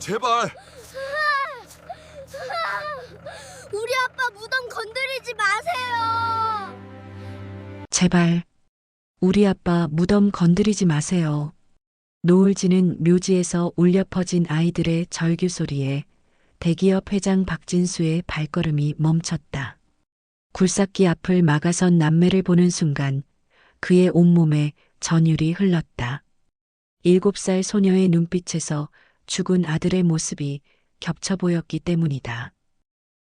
제발. 우리 아빠 무덤 건드리지 마세요. 제발, 우리 아빠 무덤 건드리지 마세요. 노을 지는 묘지에서 울려 퍼진 아이들의 절규 소리에 대기업 회장 박진수의 발걸음이 멈췄다. 굴삭기 앞을 막아선 남매를 보는 순간 그의 온몸에 전율이 흘렀다. 7살 소녀의 눈빛에서 죽은 아들의 모습이 겹쳐 보였기 때문이다.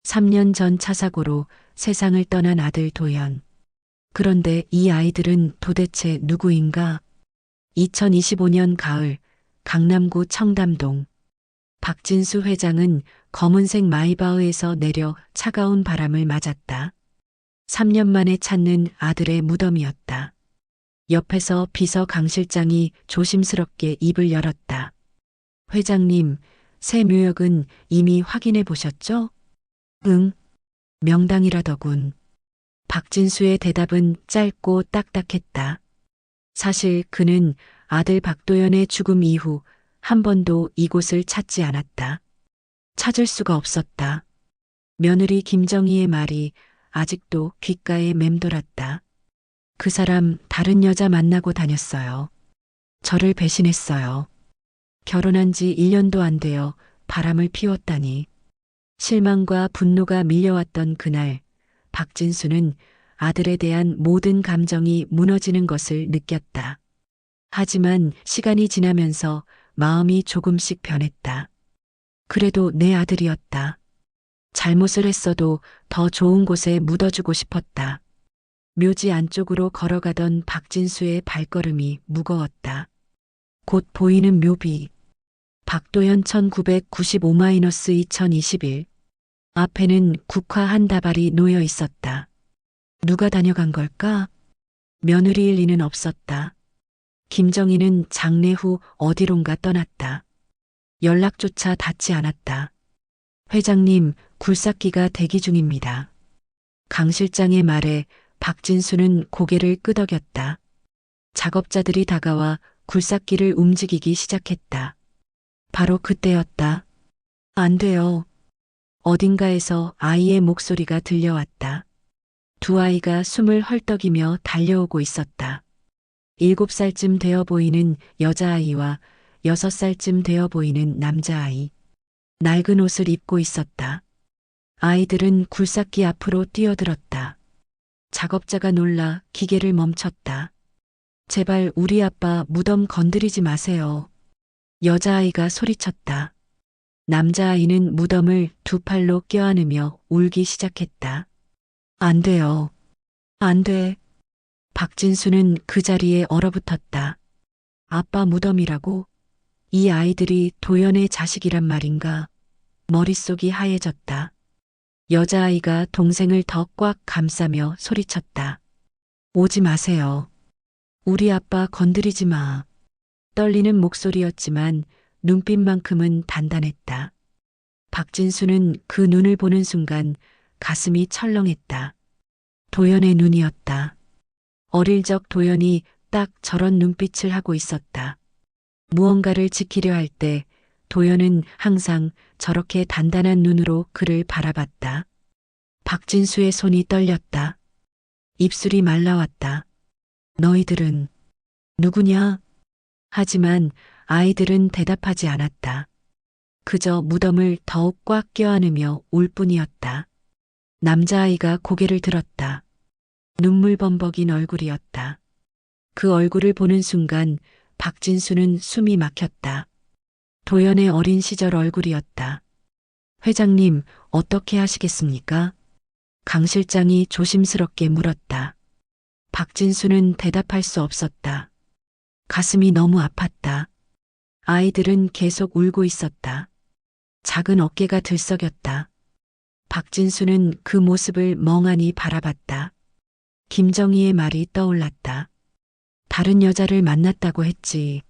3년 전 차 사고로 세상을 떠난 아들 도연. 그런데 이 아이들은 도대체 누구인가? 2025년 가을 강남구 청담동. 박진수 회장은 검은색 마이바흐에서 내려 차가운 바람을 맞았다. 3년 만에 찾는 아들의 무덤이었다. 옆에서 비서 강 실장이 조심스럽게 입을 열었다. 회장님, 새 묘역은 이미 확인해 보셨죠? 응, 명당이라더군. 박진수의 대답은 짧고 딱딱했다. 사실 그는 아들 박도연의 죽음 이후 한 번도 이곳을 찾지 않았다. 찾을 수가 없었다. 며느리 김정희의 말이 아직도 귓가에 맴돌았다. 그 사람 다른 여자 만나고 다녔어요. 저를 배신했어요. 결혼한 지 1년도 안 되어 바람을 피웠다니. 실망과 분노가 밀려왔던 그날, 박진수는 아들에 대한 모든 감정이 무너지는 것을 느꼈다. 하지만 시간이 지나면서 마음이 조금씩 변했다. 그래도 내 아들이었다. 잘못을 했어도 더 좋은 곳에 묻어주고 싶었다. 묘지 안쪽으로 걸어가던 박진수의 발걸음이 무거웠다. 곧 보이는 묘비. 박도연 1995-2021. 앞에는 국화 한 다발이 놓여 있었다. 누가 다녀간 걸까? 며느리일 리는 없었다. 김정희는 장례 후 어디론가 떠났다. 연락조차 닿지 않았다. 회장님, 굴삭기가 대기 중입니다. 강 실장의 말에 박진수는 고개를 끄덕였다. 작업자들이 다가와 굴삭기를 움직이기 시작했다. 바로 그때였다. 안 돼요. 어딘가에서 아이의 목소리가 들려왔다. 두 아이가 숨을 헐떡이며 달려오고 있었다. 7살쯤 되어 보이는 여자아이와 6살쯤 되어 보이는 남자아이. 낡은 옷을 입고 있었다. 아이들은 굴삭기 앞으로 뛰어들었다. 작업자가 놀라 기계를 멈췄다. 제발 우리 아빠 무덤 건드리지 마세요. 여자아이가 소리쳤다. 남자아이는 무덤을 두 팔로 껴안으며 울기 시작했다. 안 돼요. 안 돼. 박진수는 그 자리에 얼어붙었다. 아빠 무덤이라고? 이 아이들이 도연의 자식이란 말인가? 머릿속이 하얘졌다. 여자아이가 동생을 더 꽉 감싸며 소리쳤다. 오지 마세요. 우리 아빠 건드리지 마. 떨리는 목소리였지만 눈빛만큼은 단단했다. 박진수는 그 눈을 보는 순간 가슴이 철렁했다. 도연의 눈이었다. 어릴 적 도연이 딱 저런 눈빛을 하고 있었다. 무언가를 지키려 할 때 도연은 항상 저렇게 단단한 눈으로 그를 바라봤다. 박진수의 손이 떨렸다. 입술이 말라왔다. 너희들은 누구냐? 하지만 아이들은 대답하지 않았다. 그저 무덤을 더욱 꽉 껴안으며 울 뿐이었다. 남자아이가 고개를 들었다. 눈물 범벅인 얼굴이었다. 그 얼굴을 보는 순간 박진수는 숨이 막혔다. 도연의 어린 시절 얼굴이었다. 회장님, 어떻게 하시겠습니까? 강 실장이 조심스럽게 물었다. 박진수는 대답할 수 없었다. 가슴이 너무 아팠다. 아이들은 계속 울고 있었다. 작은 어깨가 들썩였다. 박진수는 그 모습을 멍하니 바라봤다. 김정희의 말이 떠올랐다. 다른 여자를 만났다고 했지.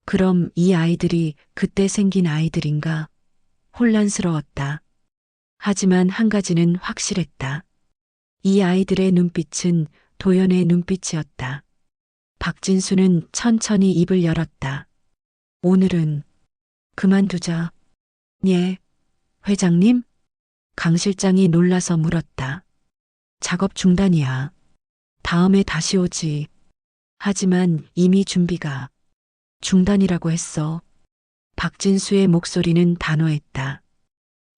그럼 이 아이들이 그때 생긴 아이들인가? 혼란스러웠다. 하지만 한 가지는 확실했다. 이 아이들의 눈빛은 도연의 눈빛이었다. 박진수는 천천히 입을 열었다. 오늘은 그만두자. 예, 회장님? 강 실장이 놀라서 물었다. 작업 중단이야. 다음에 다시 오지. 하지만 이미 준비가 중단이라고 했어. 박진수의 목소리는 단호했다.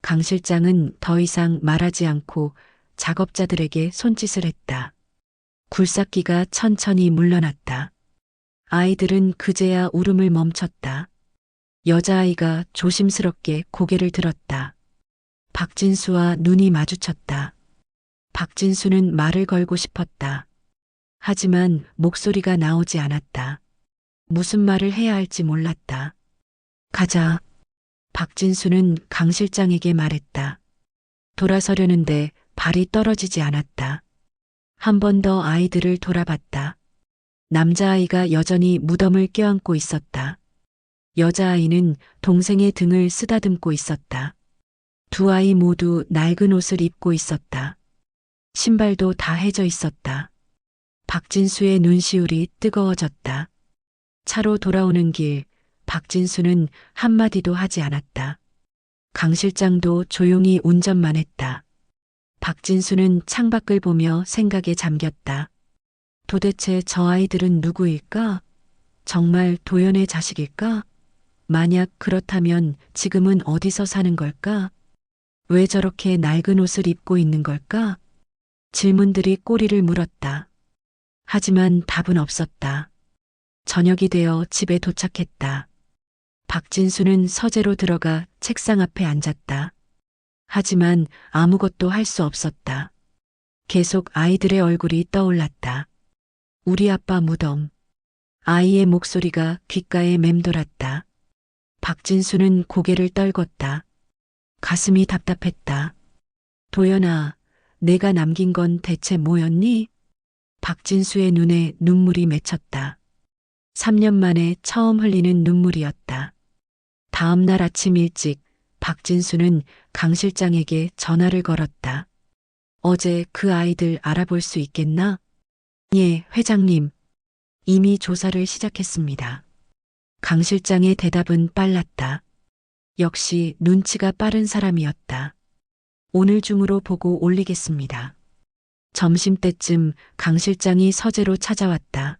강 실장은 더 이상 말하지 않고 작업자들에게 손짓을 했다. 굴삭기가 천천히 물러났다. 아이들은 그제야 울음을 멈췄다. 여자아이가 조심스럽게 고개를 들었다. 박진수와 눈이 마주쳤다. 박진수는 말을 걸고 싶었다. 하지만 목소리가 나오지 않았다. 무슨 말을 해야 할지 몰랐다. 가자. 박진수는 강 실장에게 말했다. 돌아서려는데 발이 떨어지지 않았다. 한 번 더 아이들을 돌아봤다. 남자아이가 여전히 무덤을 껴안고 있었다. 여자아이는 동생의 등을 쓰다듬고 있었다. 두 아이 모두 낡은 옷을 입고 있었다. 신발도 다 해져 있었다. 박진수의 눈시울이 뜨거워졌다. 차로 돌아오는 길, 박진수는 한마디도 하지 않았다. 강 실장도 조용히 운전만 했다. 박진수는 창밖을 보며 생각에 잠겼다. 도대체 저 아이들은 누구일까? 정말 도연의 자식일까? 만약 그렇다면 지금은 어디서 사는 걸까? 왜 저렇게 낡은 옷을 입고 있는 걸까? 질문들이 꼬리를 물었다. 하지만 답은 없었다. 저녁이 되어 집에 도착했다. 박진수는 서재로 들어가 책상 앞에 앉았다. 하지만 아무것도 할 수 없었다. 계속 아이들의 얼굴이 떠올랐다. 우리 아빠 무덤. 아이의 목소리가 귓가에 맴돌았다. 박진수는 고개를 떨궜다. 가슴이 답답했다. 도연아, 내가 남긴 건 대체 뭐였니? 박진수의 눈에 눈물이 맺혔다. 3년 만에 처음 흘리는 눈물이었다. 다음 날 아침 일찍 박진수는 강 실장에게 전화를 걸었다. 어제 그 아이들 알아볼 수 있겠나? 예, 회장님. 이미 조사를 시작했습니다. 강 실장의 대답은 빨랐다. 역시 눈치가 빠른 사람이었다. 오늘 중으로 보고 올리겠습니다. 점심때쯤 강 실장이 서재로 찾아왔다.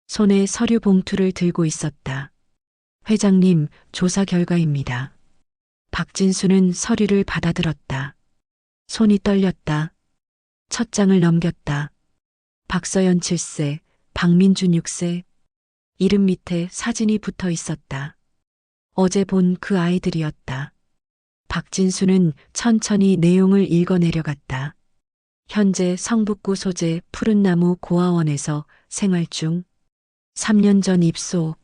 손에 서류 봉투를 들고 있었다. 회장님, 조사 결과입니다. 박진수는 서류를 받아들었다. 손이 떨렸다. 첫 장을 넘겼다. 박서연 7세, 박민준 6세. 이름 밑에 사진이 붙어 있었다. 어제 본 그 아이들이었다. 박진수는 천천히 내용을 읽어내려갔다. 현재 성북구 소재 푸른나무 고아원에서 생활 중. 3년 전 입소.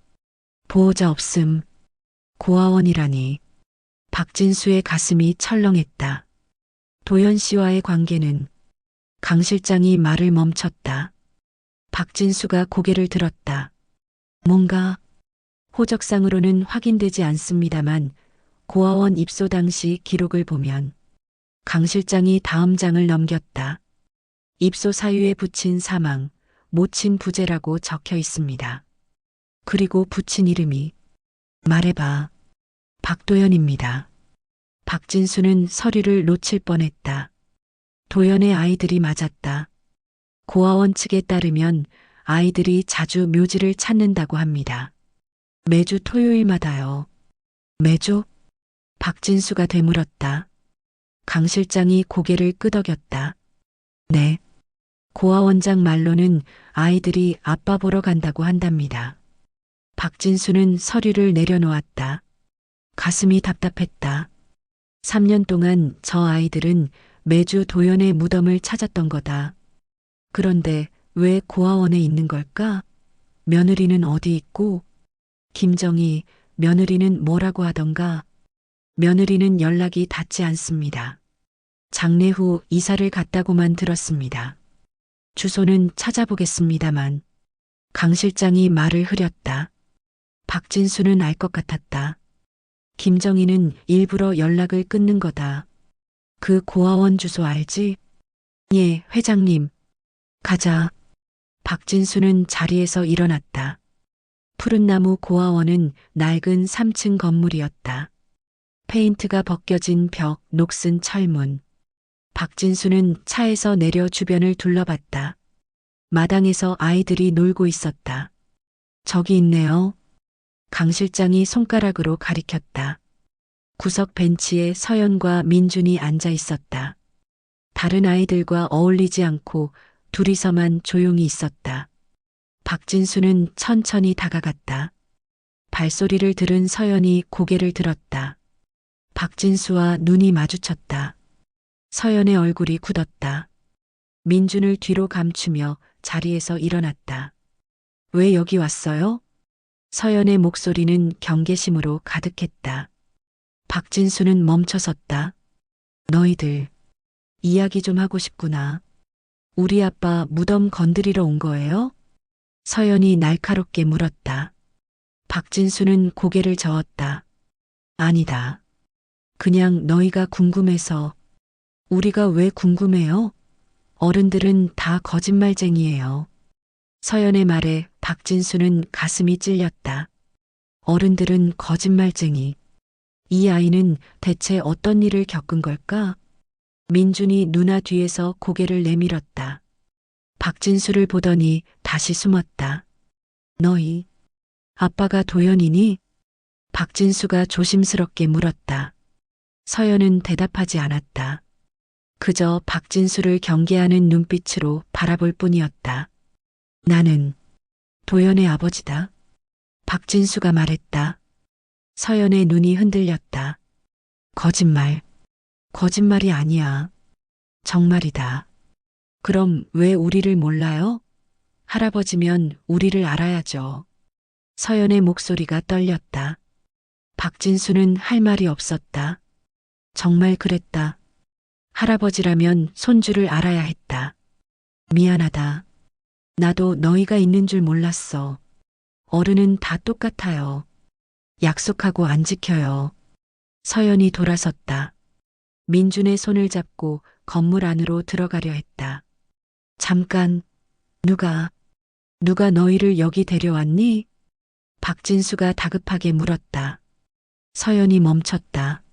보호자 없음. 고아원이라니. 박진수의 가슴이 철렁했다. 도연 씨와의 관계는? 강 실장이 말을 멈췄다. 박진수가 고개를 들었다. 뭔가 호적상으로는 확인되지 않습니다만 고아원 입소 당시 기록을 보면 강 실장이 다음 장을 넘겼다. 입소 사유에 붙인 사망, 모친 부재라고 적혀 있습니다. 그리고 붙인 이름이 말해봐. 박도연입니다. 박진수는 서류를 놓칠 뻔했다. 도연의 아이들이 맞았다. 고아원 측에 따르면 아이들이 자주 묘지를 찾는다고 합니다. 매주 토요일마다요. 매주? 박진수가 되물었다. 강 실장이 고개를 끄덕였다. 네. 고아원장 말로는 아이들이 아빠 보러 간다고 한답니다. 박진수는 서류를 내려놓았다. 가슴이 답답했다. 3년 동안 저 아이들은 매주 도연의 무덤을 찾았던 거다. 그런데 왜 고아원에 있는 걸까? 며느리는 어디 있고? 김정희, 며느리는 뭐라고 하던가? 며느리는 연락이 닿지 않습니다. 장례 후 이사를 갔다고만 들었습니다. 주소는 찾아보겠습니다만. 강 실장이 말을 흐렸다. 박진수는 알 것 같았다. 김정희는 일부러 연락을 끊는 거다. 그 고아원 주소 알지? 예, 회장님. 가자. 박진수는 자리에서 일어났다. 푸른나무 고아원은 낡은 3층 건물이었다. 페인트가 벗겨진 벽, 녹슨 철문. 박진수는 차에서 내려 주변을 둘러봤다. 마당에서 아이들이 놀고 있었다. 저기 있네요. 강 실장이 손가락으로 가리켰다. 구석 벤치에 서연과 민준이 앉아 있었다. 다른 아이들과 어울리지 않고 둘이서만 조용히 있었다. 박진수는 천천히 다가갔다. 발소리를 들은 서연이 고개를 들었다. 박진수와 눈이 마주쳤다. 서연의 얼굴이 굳었다. 민준을 뒤로 감추며 자리에서 일어났다. 왜 여기 왔어요? 서연의 목소리는 경계심으로 가득했다. 박진수는 멈춰섰다. 너희들, 이야기 좀 하고 싶구나. 우리 아빠 무덤 건드리러 온 거예요? 서연이 날카롭게 물었다. 박진수는 고개를 저었다. 아니다. 그냥 너희가 궁금해서. 우리가 왜 궁금해요? 어른들은 다 거짓말쟁이에요. 서연의 말에 박진수는 가슴이 찔렸다. 어른들은 거짓말쟁이. 이 아이는 대체 어떤 일을 겪은 걸까? 민준이 누나 뒤에서 고개를 내밀었다. 박진수를 보더니 다시 숨었다. 너희, 아빠가 도연이니? 박진수가 조심스럽게 물었다. 서연은 대답하지 않았다. 그저 박진수를 경계하는 눈빛으로 바라볼 뿐이었다. 나는 도연의 아버지다. 박진수가 말했다. 서연의 눈이 흔들렸다. 거짓말. 거짓말이 아니야. 정말이다. 그럼 왜 우리를 몰라요? 할아버지면 우리를 알아야죠. 서연의 목소리가 떨렸다. 박진수는 할 말이 없었다. 정말 그랬다. 할아버지라면 손주를 알아야 했다. 미안하다. 나도 너희가 있는 줄 몰랐어. 어른은 다 똑같아요. 약속하고 안 지켜요. 서연이 돌아섰다. 민준의 손을 잡고 건물 안으로 들어가려 했다. 잠깐, 누가 너희를 여기 데려왔니? 박진수가 다급하게 물었다. 서연이 멈췄다.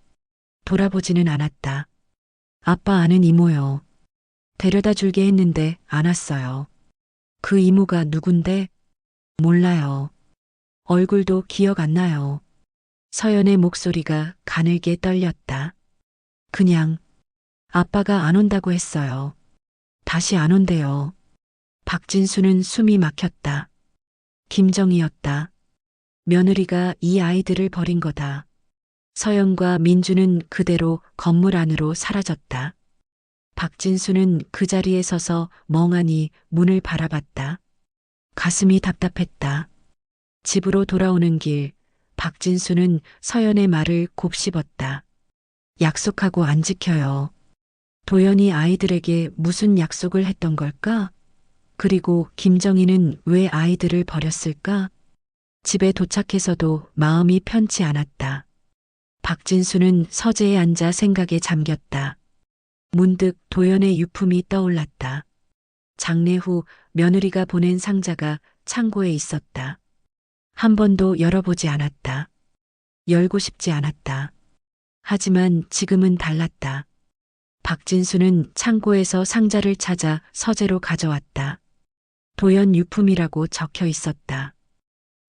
돌아보지는 않았다. 아빠 아는 이모요. 데려다 줄게 했는데 안 왔어요. 그 이모가 누군데? 몰라요. 얼굴도 기억 안 나요. 서연의 목소리가 가늘게 떨렸다. 그냥 아빠가 안 온다고 했어요. 다시 안 온대요. 박진수는 숨이 막혔다. 김정이었다. 며느리가 이 아이들을 버린 거다. 서연과 민주는 그대로 건물 안으로 사라졌다. 박진수는 그 자리에 서서 멍하니 문을 바라봤다. 가슴이 답답했다. 집으로 돌아오는 길, 박진수는 서연의 말을 곱씹었다. 약속하고 안 지켜요. 도연이 아이들에게 무슨 약속을 했던 걸까? 그리고 김정희는 왜 아이들을 버렸을까? 집에 도착해서도 마음이 편치 않았다. 박진수는 서재에 앉아 생각에 잠겼다. 문득 도연의 유품이 떠올랐다. 장례 후 며느리가 보낸 상자가 창고에 있었다. 한 번도 열어보지 않았다. 열고 싶지 않았다. 하지만 지금은 달랐다. 박진수는 창고에서 상자를 찾아 서재로 가져왔다. 도연 유품이라고 적혀 있었다.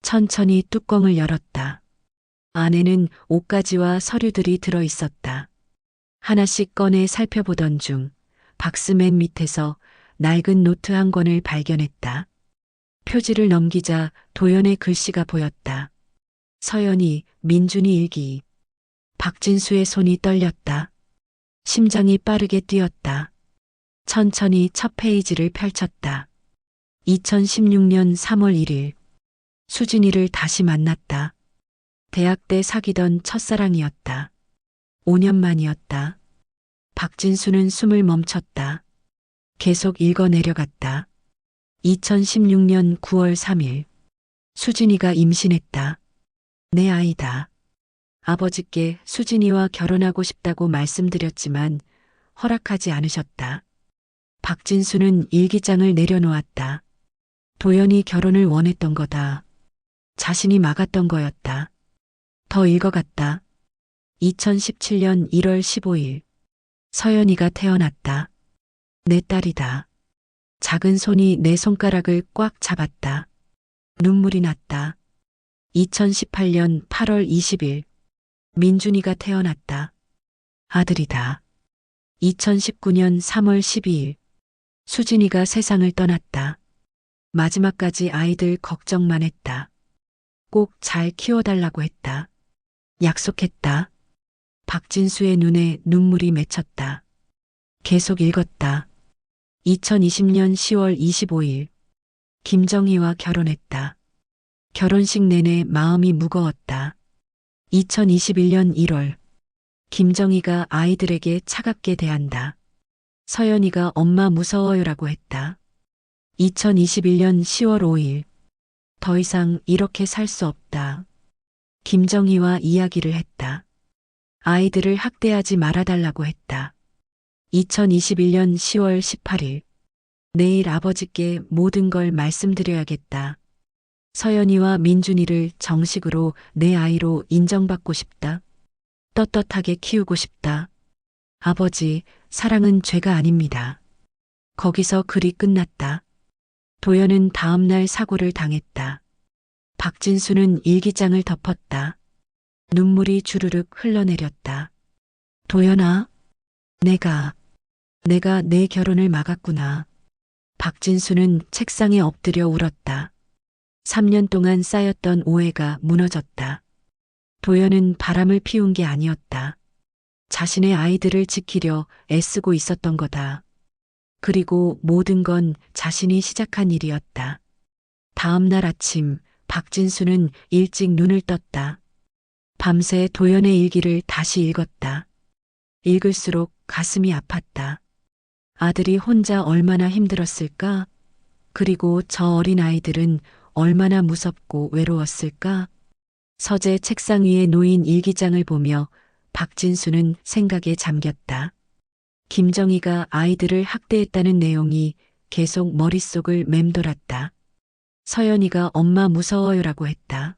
천천히 뚜껑을 열었다. 안에는 옷가지와 서류들이 들어 있었다. 하나씩 꺼내 살펴보던 중 박스 맨 밑에서 낡은 노트 한 권을 발견했다. 표지를 넘기자 도연의 글씨가 보였다. 서연이, 민준이 일기. 박진수의 손이 떨렸다. 심장이 빠르게 뛰었다. 천천히 첫 페이지를 펼쳤다. 2016년 3월 1일. 수진이를 다시 만났다. 대학 때 사귀던 첫사랑이었다. 5년 만이었다. 박진수는 숨을 멈췄다. 계속 읽어 내려갔다. 2016년 9월 3일. 수진이가 임신했다. 내 아이다. 아버지께 수진이와 결혼하고 싶다고 말씀드렸지만 허락하지 않으셨다. 박진수는 일기장을 내려놓았다. 도연이 결혼을 원했던 거다. 자신이 막았던 거였다. 더 읽어갔다. 2017년 1월 15일. 서연이가 태어났다. 내 딸이다. 작은 손이 내 손가락을 꽉 잡았다. 눈물이 났다. 2018년 8월 20일. 민준이가 태어났다. 아들이다. 2019년 3월 12일. 수진이가 세상을 떠났다. 마지막까지 아이들 걱정만 했다. 꼭 잘 키워달라고 했다. 약속했다. 박진수의 눈에 눈물이 맺혔다. 계속 읽었다. 2020년 10월 25일. 김정희와 결혼했다. 결혼식 내내 마음이 무거웠다. 2021년 1월. 김정희가 아이들에게 차갑게 대한다. 서연이가 엄마 무서워요라고 했다. 2021년 10월 5일. 더 이상 이렇게 살 수 없다. 김정희와 이야기를 했다. 아이들을 학대하지 말아달라고 했다. 2021년 10월 18일. 내일 아버지께 모든 걸 말씀드려야겠다. 서연이와 민준이를 정식으로 내 아이로 인정받고 싶다. 떳떳하게 키우고 싶다. 아버지, 사랑은 죄가 아닙니다. 거기서 글이 끝났다. 도연은 다음날 사고를 당했다. 박진수는 일기장을 덮었다. 눈물이 주르륵 흘러내렸다. 도연아, 내가 내 결혼을 막았구나. 박진수는 책상에 엎드려 울었다. 3년 동안 쌓였던 오해가 무너졌다. 도연은 바람을 피운 게 아니었다. 자신의 아이들을 지키려 애쓰고 있었던 거다. 그리고 모든 건 자신이 시작한 일이었다. 다음 날 아침, 박진수는 일찍 눈을 떴다. 밤새 도연의 일기를 다시 읽었다. 읽을수록 가슴이 아팠다. 아들이 혼자 얼마나 힘들었을까? 그리고 저 어린 아이들은 얼마나 무섭고 외로웠을까? 서재 책상 위에 놓인 일기장을 보며 박진수는 생각에 잠겼다. 김정희가 아이들을 학대했다는 내용이 계속 머릿속을 맴돌았다. 서연이가 엄마 무서워요라고 했다.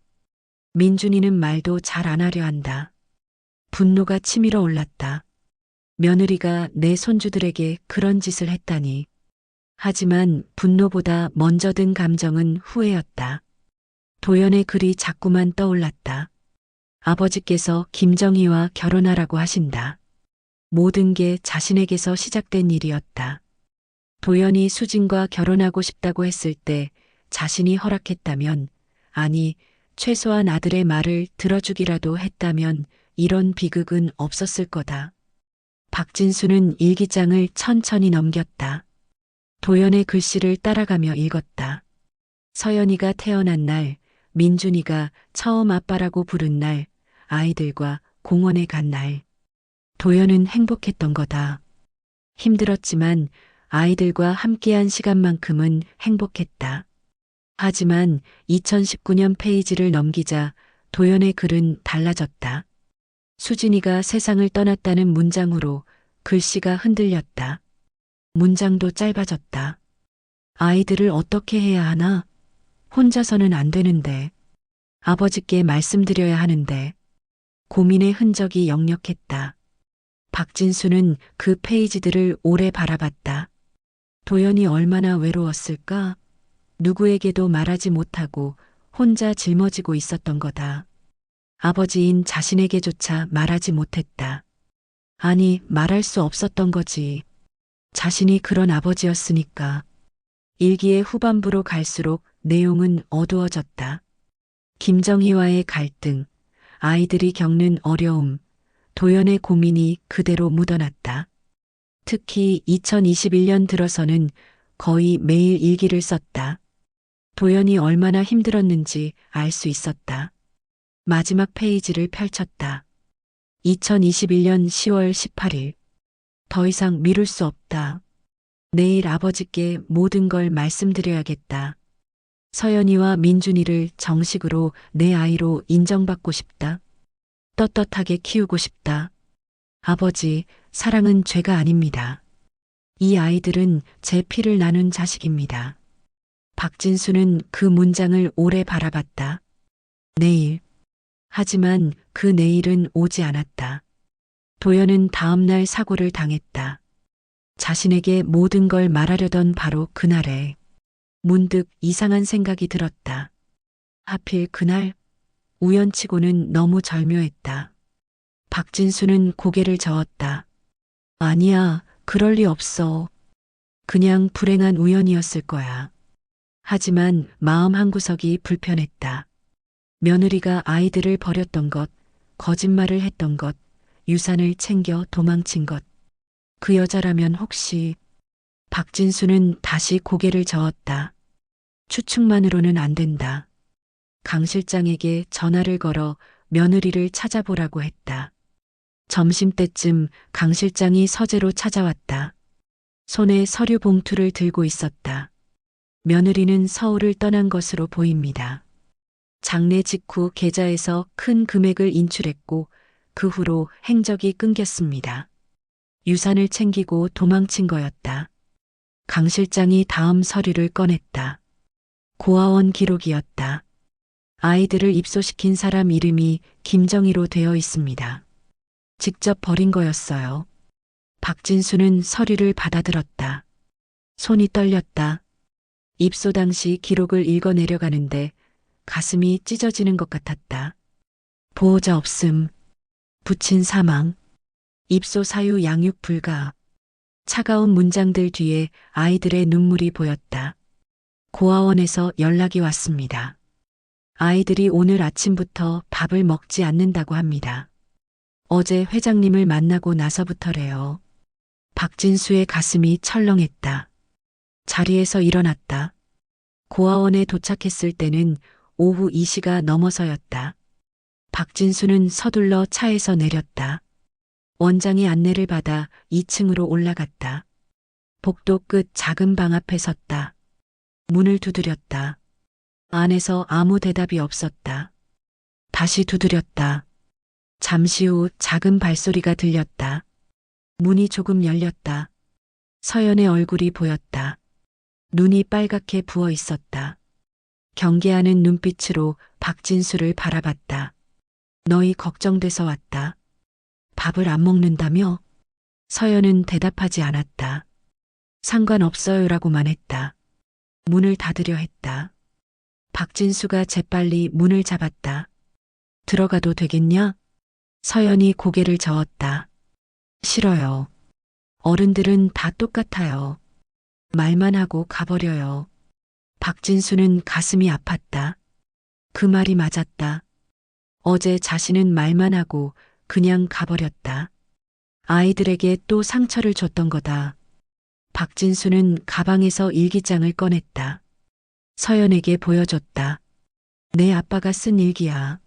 민준이는 말도 잘 안 하려 한다. 분노가 치밀어 올랐다. 며느리가 내 손주들에게 그런 짓을 했다니. 하지만 분노보다 먼저 든 감정은 후회였다. 도연의 글이 자꾸만 떠올랐다. 아버지께서 김정희와 결혼하라고 하신다. 모든 게 자신에게서 시작된 일이었다. 도연이 수진과 결혼하고 싶다고 했을 때 자신이 허락했다면, 아니, 최소한 아들의 말을 들어주기라도 했다면 이런 비극은 없었을 거다. 박진수는 일기장을 천천히 넘겼다. 도연의 글씨를 따라가며 읽었다. 서연이가 태어난 날, 민준이가 처음 아빠라고 부른 날, 아이들과 공원에 간 날. 도연은 행복했던 거다. 힘들었지만 아이들과 함께한 시간만큼은 행복했다. 하지만 2019년 페이지를 넘기자 도연의 글은 달라졌다. 수진이가 세상을 떠났다는 문장으로 글씨가 흔들렸다. 문장도 짧아졌다. 아이들을 어떻게 해야 하나? 혼자서는 안 되는데. 아버지께 말씀드려야 하는데. 고민의 흔적이 역력했다. 박진수는 그 페이지들을 오래 바라봤다. 도연이 얼마나 외로웠을까? 누구에게도 말하지 못하고 혼자 짊어지고 있었던 거다. 아버지인 자신에게조차 말하지 못했다. 아니, 말할 수 없었던 거지. 자신이 그런 아버지였으니까. 일기의 후반부로 갈수록 내용은 어두워졌다. 김정희와의 갈등, 아이들이 겪는 어려움, 도연의 고민이 그대로 묻어났다. 특히 2021년 들어서는 거의 매일 일기를 썼다. 도연이 얼마나 힘들었는지 알 수 있었다. 마지막 페이지를 펼쳤다. 2021년 10월 18일. 더 이상 미룰 수 없다. 내일 아버지께 모든 걸 말씀드려야겠다. 서연이와 민준이를 정식으로 내 아이로 인정받고 싶다. 떳떳하게 키우고 싶다. 아버지, 사랑은 죄가 아닙니다. 이 아이들은 제 피를 나눈 자식입니다. 박진수는 그 문장을 오래 바라봤다. 내일 하지만 그 내일은 오지 않았다. 도연은 다음날 사고를 당했다. 자신에게 모든 걸 말하려던 바로 그날에 문득 이상한 생각이 들었다. 하필 그날 우연치고는 너무 절묘했다. 박진수는 고개를 저었다. 아니야, 그럴 리 없어. 그냥 불행한 우연이었을 거야. 하지만 마음 한구석이 불편했다. 며느리가 아이들을 버렸던 것, 거짓말을 했던 것, 유산을 챙겨 도망친 것. 그 여자라면 혹시 박진수는 다시 고개를 저었다. 추측만으로는 안 된다. 강 실장에게 전화를 걸어 며느리를 찾아보라고 했다. 점심때쯤 강 실장이 서재로 찾아왔다. 손에 서류 봉투를 들고 있었다. 며느리는 서울을 떠난 것으로 보입니다. 장례 직후 계좌에서 큰 금액을 인출했고 그 후로 행적이 끊겼습니다. 유산을 챙기고 도망친 거였다. 강 실장이 다음 서류를 꺼냈다. 고아원 기록이었다. 아이들을 입소시킨 사람 이름이 김정희로 되어 있습니다. 직접 버린 거였어요. 박진수는 서류를 받아들었다. 손이 떨렸다. 입소 당시 기록을 읽어 내려가는데 가슴이 찢어지는 것 같았다. 보호자 없음, 부친 사망, 입소 사유 양육 불가. 차가운 문장들 뒤에 아이들의 눈물이 보였다. 고아원에서 연락이 왔습니다. 아이들이 오늘 아침부터 밥을 먹지 않는다고 합니다. 어제 회장님을 만나고 나서부터래요. 박진수의 가슴이 철렁했다. 자리에서 일어났다. 고아원에 도착했을 때는 오후 2시가 넘어서였다. 박진수는 서둘러 차에서 내렸다. 원장이 안내를 받아 2층으로 올라갔다. 복도 끝 작은 방 앞에 섰다. 문을 두드렸다. 안에서 아무 대답이 없었다. 다시 두드렸다. 잠시 후 작은 발소리가 들렸다. 문이 조금 열렸다. 서연의 얼굴이 보였다. 눈이 빨갛게 부어 있었다. 경계하는 눈빛으로 박진수를 바라봤다. 너희 걱정돼서 왔다. 밥을 안 먹는다며? 서연은 대답하지 않았다. 상관없어요라고만 했다. 문을 닫으려 했다. 박진수가 재빨리 문을 잡았다. 들어가도 되겠냐? 서연이 고개를 저었다. 싫어요. 어른들은 다 똑같아요. 말만 하고 가버려요. 박진수는 가슴이 아팠다. 그 말이 맞았다. 어제 자신은 말만 하고 그냥 가버렸다. 아이들에게 또 상처를 줬던 거다. 박진수는 가방에서 일기장을 꺼냈다. 서연에게 보여줬다. 내 아빠가 쓴 일기야.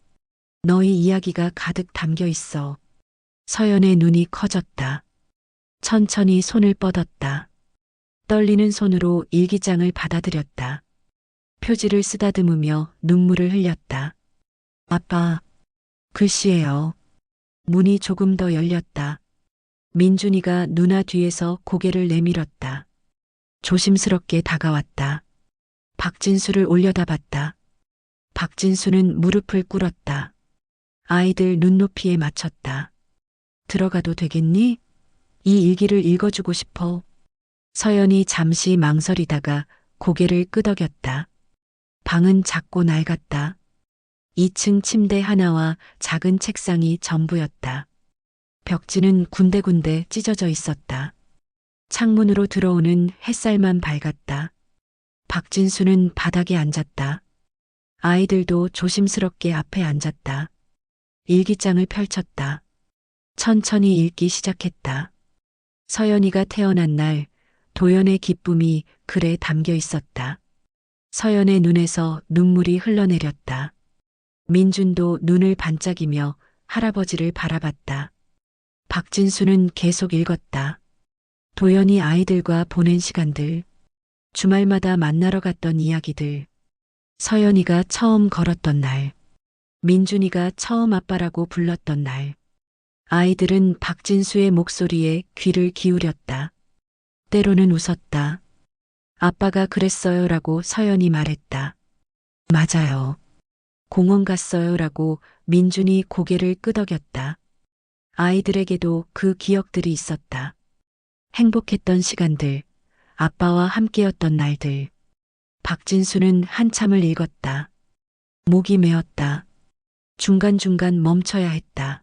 너희 이야기가 가득 담겨 있어. 서연의 눈이 커졌다. 천천히 손을 뻗었다. 떨리는 손으로 일기장을 받아들였다. 표지를 쓰다듬으며 눈물을 흘렸다. 아빠, 글씨예요. 문이 조금 더 열렸다. 민준이가 누나 뒤에서 고개를 내밀었다. 조심스럽게 다가왔다. 박진수를 올려다봤다. 박진수는 무릎을 꿇었다. 아이들 눈높이에 맞췄다. 들어가도 되겠니? 이 일기를 읽어주고 싶어. 서연이 잠시 망설이다가 고개를 끄덕였다. 방은 작고 낡았다. 2층 침대 하나와 작은 책상이 전부였다. 벽지는 군데군데 찢어져 있었다. 창문으로 들어오는 햇살만 밝았다. 박진수는 바닥에 앉았다. 아이들도 조심스럽게 앞에 앉았다. 일기장을 펼쳤다. 천천히 읽기 시작했다. 서연이가 태어난 날 도연의 기쁨이 글에 담겨 있었다. 서연의 눈에서 눈물이 흘러내렸다. 민준도 눈을 반짝이며 할아버지를 바라봤다. 박진수는 계속 읽었다. 도연이 아이들과 보낸 시간들, 주말마다 만나러 갔던 이야기들, 서연이가 처음 걸었던 날, 민준이가 처음 아빠라고 불렀던 날, 아이들은 박진수의 목소리에 귀를 기울였다. 때로는 웃었다. 아빠가 그랬어요라고 서연이 말했다. 맞아요. 공원 갔어요라고 민준이 고개를 끄덕였다. 아이들에게도 그 기억들이 있었다. 행복했던 시간들, 아빠와 함께였던 날들. 박진수는 한참을 읽었다. 목이 메었다. 중간중간 멈춰야 했다.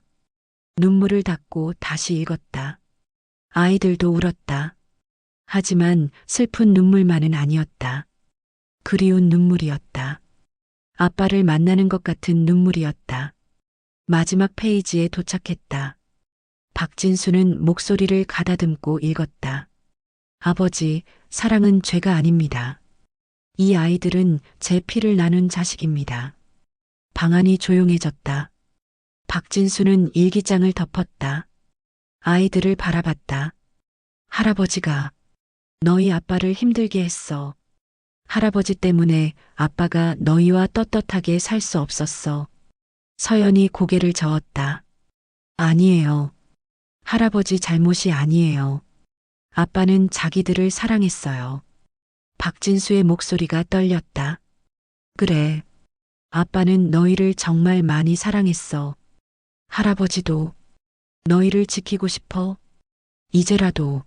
눈물을 닦고 다시 읽었다. 아이들도 울었다. 하지만 슬픈 눈물만은 아니었다. 그리운 눈물이었다. 아빠를 만나는 것 같은 눈물이었다. 마지막 페이지에 도착했다. 박진수는 목소리를 가다듬고 읽었다. 아버지, 사랑은 죄가 아닙니다. 이 아이들은 제 피를 나눈 자식입니다. 방안이 조용해졌다. 박진수는 일기장을 덮었다. 아이들을 바라봤다. 할아버지가 너희 아빠를 힘들게 했어. 할아버지 때문에 아빠가 너희와 떳떳하게 살 수 없었어. 서연이 고개를 저었다. 아니에요. 할아버지 잘못이 아니에요. 아빠는 자기들을 사랑했어요. 박진수의 목소리가 떨렸다. 그래. 아빠는 너희를 정말 많이 사랑했어. 할아버지도 너희를 지키고 싶어. 이제라도.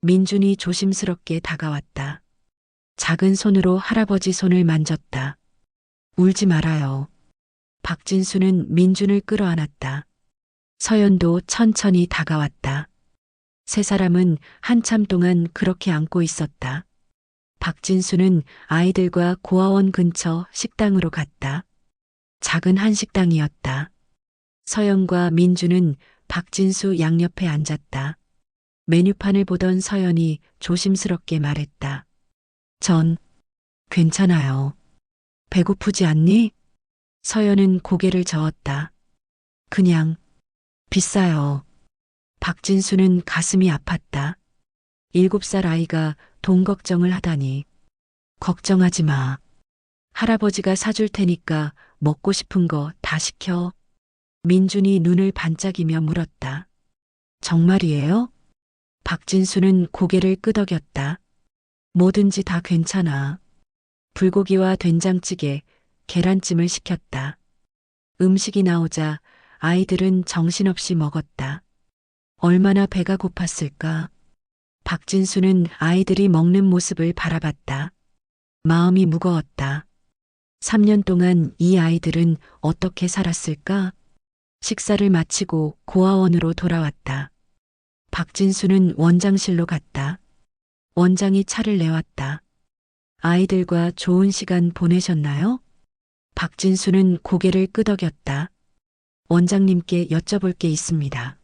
민준이 조심스럽게 다가왔다. 작은 손으로 할아버지 손을 만졌다. 울지 말아요. 박진수는 민준을 끌어안았다. 서연도 천천히 다가왔다. 세 사람은 한참 동안 그렇게 안고 있었다. 박진수는 아이들과 고아원 근처 식당으로 갔다. 작은 한식당이었다. 서연과 민준은 박진수 양옆에 앉았다. 메뉴판을 보던 서연이 조심스럽게 말했다. 전 괜찮아요. 배고프지 않니? 서연은 고개를 저었다. 그냥 비싸요. 박진수는 가슴이 아팠다. 7살 아이가 돈 걱정을 하다니. 걱정하지 마. 할아버지가 사줄 테니까 먹고 싶은 거 다 시켜. 민준이 눈을 반짝이며 물었다. 정말이에요? 박진수는 고개를 끄덕였다. 뭐든지 다 괜찮아. 불고기와 된장찌개, 계란찜을 시켰다. 음식이 나오자 아이들은 정신없이 먹었다. 얼마나 배가 고팠을까? 박진수는 아이들이 먹는 모습을 바라봤다. 마음이 무거웠다. 3년 동안 이 아이들은 어떻게 살았을까? 식사를 마치고 고아원으로 돌아왔다. 박진수는 원장실로 갔다. 원장이 차를 내왔다. 아이들과 좋은 시간 보내셨나요? 박진수는 고개를 끄덕였다. 원장님께 여쭤볼 게 있습니다.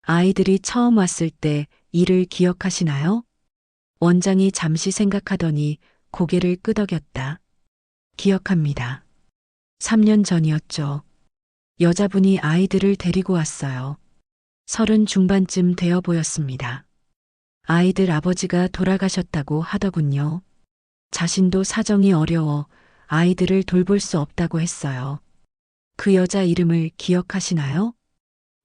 아이들이 처음 왔을 때 일을 기억하시나요? 원장이 잠시 생각하더니 고개를 끄덕였다. 기억합니다. 3년 전이었죠. 여자분이 아이들을 데리고 왔어요. 30 중반쯤 되어 보였습니다. 아이들 아버지가 돌아가셨다고 하더군요. 자신도 사정이 어려워 아이들을 돌볼 수 없다고 했어요. 그 여자 이름을 기억하시나요?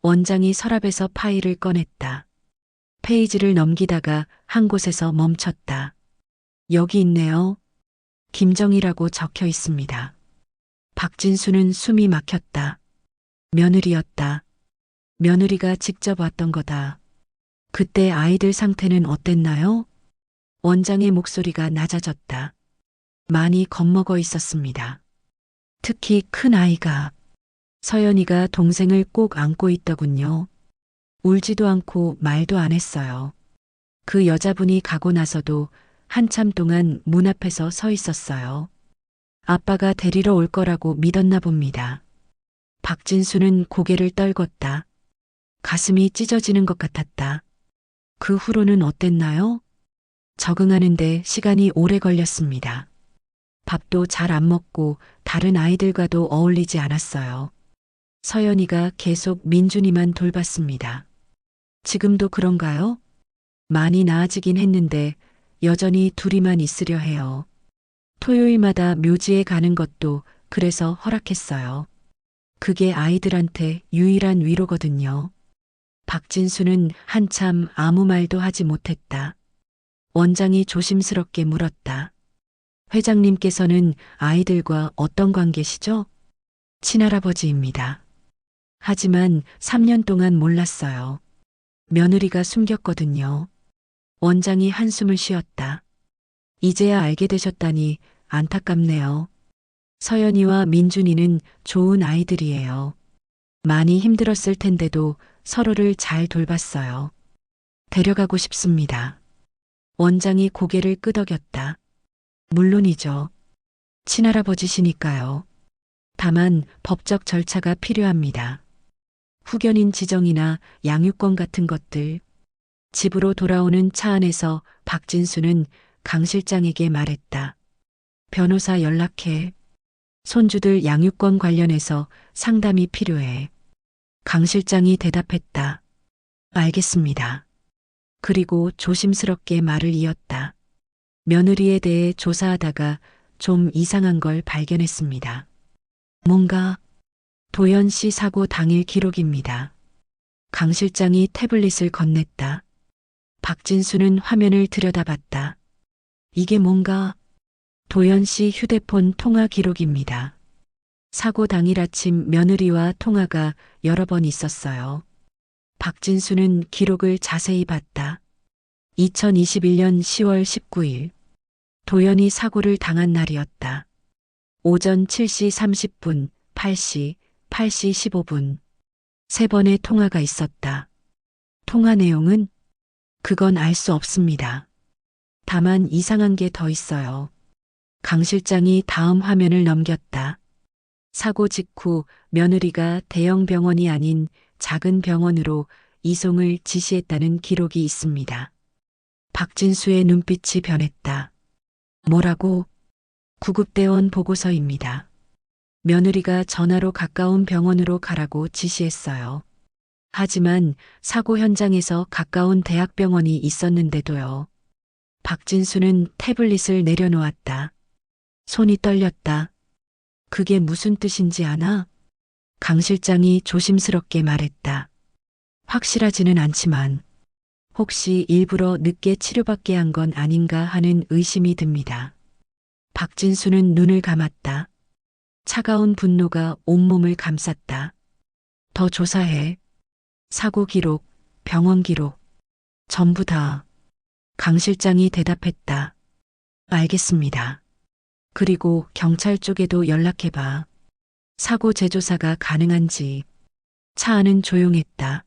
원장이 서랍에서 파일을 꺼냈다. 페이지를 넘기다가 한 곳에서 멈췄다. 여기 있네요. 김정희라고 적혀 있습니다. 박진수는 숨이 막혔다. 며느리였다. 며느리가 직접 왔던 거다. 그때 아이들 상태는 어땠나요? 원장의 목소리가 낮아졌다. 많이 겁먹어 있었습니다. 특히 큰 아이가. 서연이가 동생을 꼭 안고 있더군요. 울지도 않고 말도 안 했어요. 그 여자분이 가고 나서도 한참 동안 문 앞에서 서 있었어요. 아빠가 데리러 올 거라고 믿었나 봅니다. 박진수는 고개를 떨궜다. 가슴이 찢어지는 것 같았다. 그 후로는 어땠나요? 적응하는데 시간이 오래 걸렸습니다. 밥도 잘 안 먹고 다른 아이들과도 어울리지 않았어요. 서연이가 계속 민준이만 돌봤습니다. 지금도 그런가요? 많이 나아지긴 했는데 여전히 둘이만 있으려 해요. 토요일마다 묘지에 가는 것도 그래서 허락했어요. 그게 아이들한테 유일한 위로거든요. 박진수는 한참 아무 말도 하지 못했다. 원장이 조심스럽게 물었다. 회장님께서는 아이들과 어떤 관계시죠? 친할아버지입니다. 하지만 3년 동안 몰랐어요. 며느리가 숨겼거든요. 원장이 한숨을 쉬었다. 이제야 알게 되셨다니 안타깝네요. 서연이와 민준이는 좋은 아이들이에요. 많이 힘들었을 텐데도 서로를 잘 돌봤어요. 데려가고 싶습니다. 원장이 고개를 끄덕였다. 물론이죠. 친할아버지시니까요. 다만 법적 절차가 필요합니다. 후견인 지정이나 양육권 같은 것들. 집으로 돌아오는 차 안에서 박진수는 강 실장에게 말했다. 변호사 연락해. 손주들 양육권 관련해서 상담이 필요해. 강 실장이 대답했다. 알겠습니다. 그리고 조심스럽게 말을 이었다. 며느리에 대해 조사하다가 좀 이상한 걸 발견했습니다. 뭔가 도연 씨 사고 당일 기록입니다. 강 실장이 태블릿을 건넸다. 박진수는 화면을 들여다봤다. 이게 뭔가 도연 씨 휴대폰 통화 기록입니다. 사고 당일 아침 며느리와 통화가 여러 번 있었어요. 박진수는 기록을 자세히 봤다. 2021년 10월 19일. 도연이 사고를 당한 날이었다. 오전 7시 30분, 8시, 8시 15분. 세 번의 통화가 있었다. 통화 내용은? 그건 알 수 없습니다. 다만 이상한 게 더 있어요. 강 실장이 다음 화면을 넘겼다. 사고 직후 며느리가 대형 병원이 아닌 작은 병원으로 이송을 지시했다는 기록이 있습니다. 박진수의 눈빛이 변했다. 뭐라고? 구급대원 보고서입니다. 며느리가 전화로 가까운 병원으로 가라고 지시했어요. 하지만 사고 현장에서 가까운 대학병원이 있었는데도요. 박진수는 태블릿을 내려놓았다. 손이 떨렸다. 그게 무슨 뜻인지 아나? 강 실장이 조심스럽게 말했다. 확실하지는 않지만 혹시 일부러 늦게 치료받게 한 건 아닌가 하는 의심이 듭니다. 박진수는 눈을 감았다. 차가운 분노가 온몸을 감쌌다. 더 조사해. 사고 기록, 병원 기록, 전부 다. 강 실장이 대답했다. 알겠습니다. 그리고 경찰 쪽에도 연락해봐. 사고 재조사가 가능한지. 차 안은 조용했다.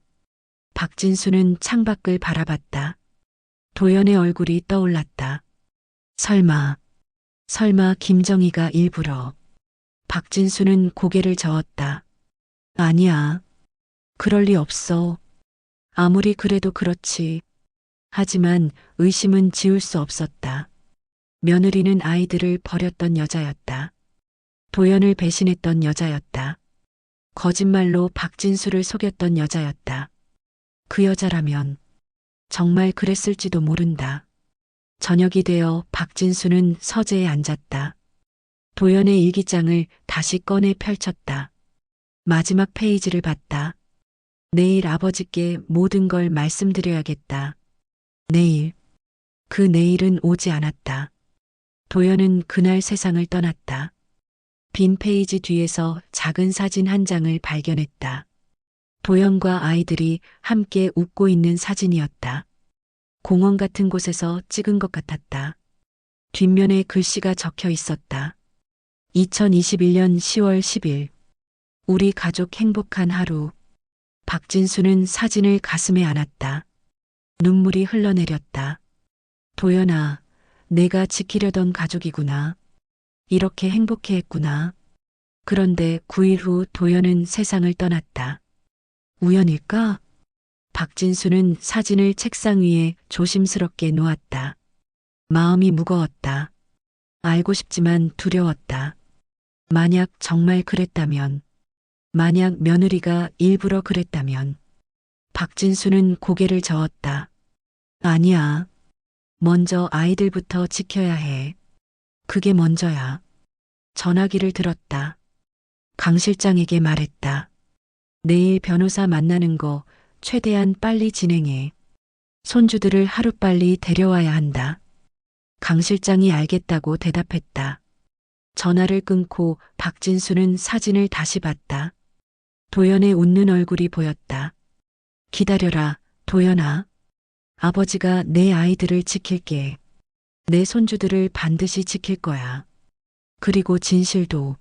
박진수는 창밖을 바라봤다. 도연의 얼굴이 떠올랐다. 설마 김정희가 일부러. 박진수는 고개를 저었다. 아니야. 그럴 리 없어. 아무리 그래도 그렇지. 하지만 의심은 지울 수 없었다. 며느리는 아이들을 버렸던 여자였다. 도연을 배신했던 여자였다. 거짓말로 박진수를 속였던 여자였다. 그 여자라면 정말 그랬을지도 모른다. 저녁이 되어 박진수는 서재에 앉았다. 도연의 일기장을 다시 꺼내 펼쳤다. 마지막 페이지를 봤다. 내일 아버지께 모든 걸 말씀드려야겠다. 내일. 그 내일은 오지 않았다. 도연은 그날 세상을 떠났다. 빈 페이지 뒤에서 작은 사진 한 장을 발견했다. 도연과 아이들이 함께 웃고 있는 사진이었다. 공원 같은 곳에서 찍은 것 같았다. 뒷면에 글씨가 적혀 있었다. 2021년 10월 10일. 우리 가족 행복한 하루. 박진수는 사진을 가슴에 안았다. 눈물이 흘러내렸다. 도연아, 내가 지키려던 가족이구나. 이렇게 행복해했구나. 그런데 9일 후 도연은 세상을 떠났다. 우연일까? 박진수는 사진을 책상 위에 조심스럽게 놓았다. 마음이 무거웠다. 알고 싶지만 두려웠다. 만약 정말 그랬다면, 만약 며느리가 일부러 그랬다면, 박진수는 고개를 저었다. 아니야. 먼저 아이들부터 지켜야 해. 그게 먼저야. 전화기를 들었다. 강 실장에게 말했다. 내일 변호사 만나는 거 최대한 빨리 진행해. 손주들을 하루빨리 데려와야 한다. 강 실장이 알겠다고 대답했다. 전화를 끊고 박진수는 사진을 다시 봤다. 도연의 웃는 얼굴이 보였다. 기다려라, 도연아. 아버지가 내 아이들을 지킬게. 내 손주들을 반드시 지킬 거야. 그리고 진실도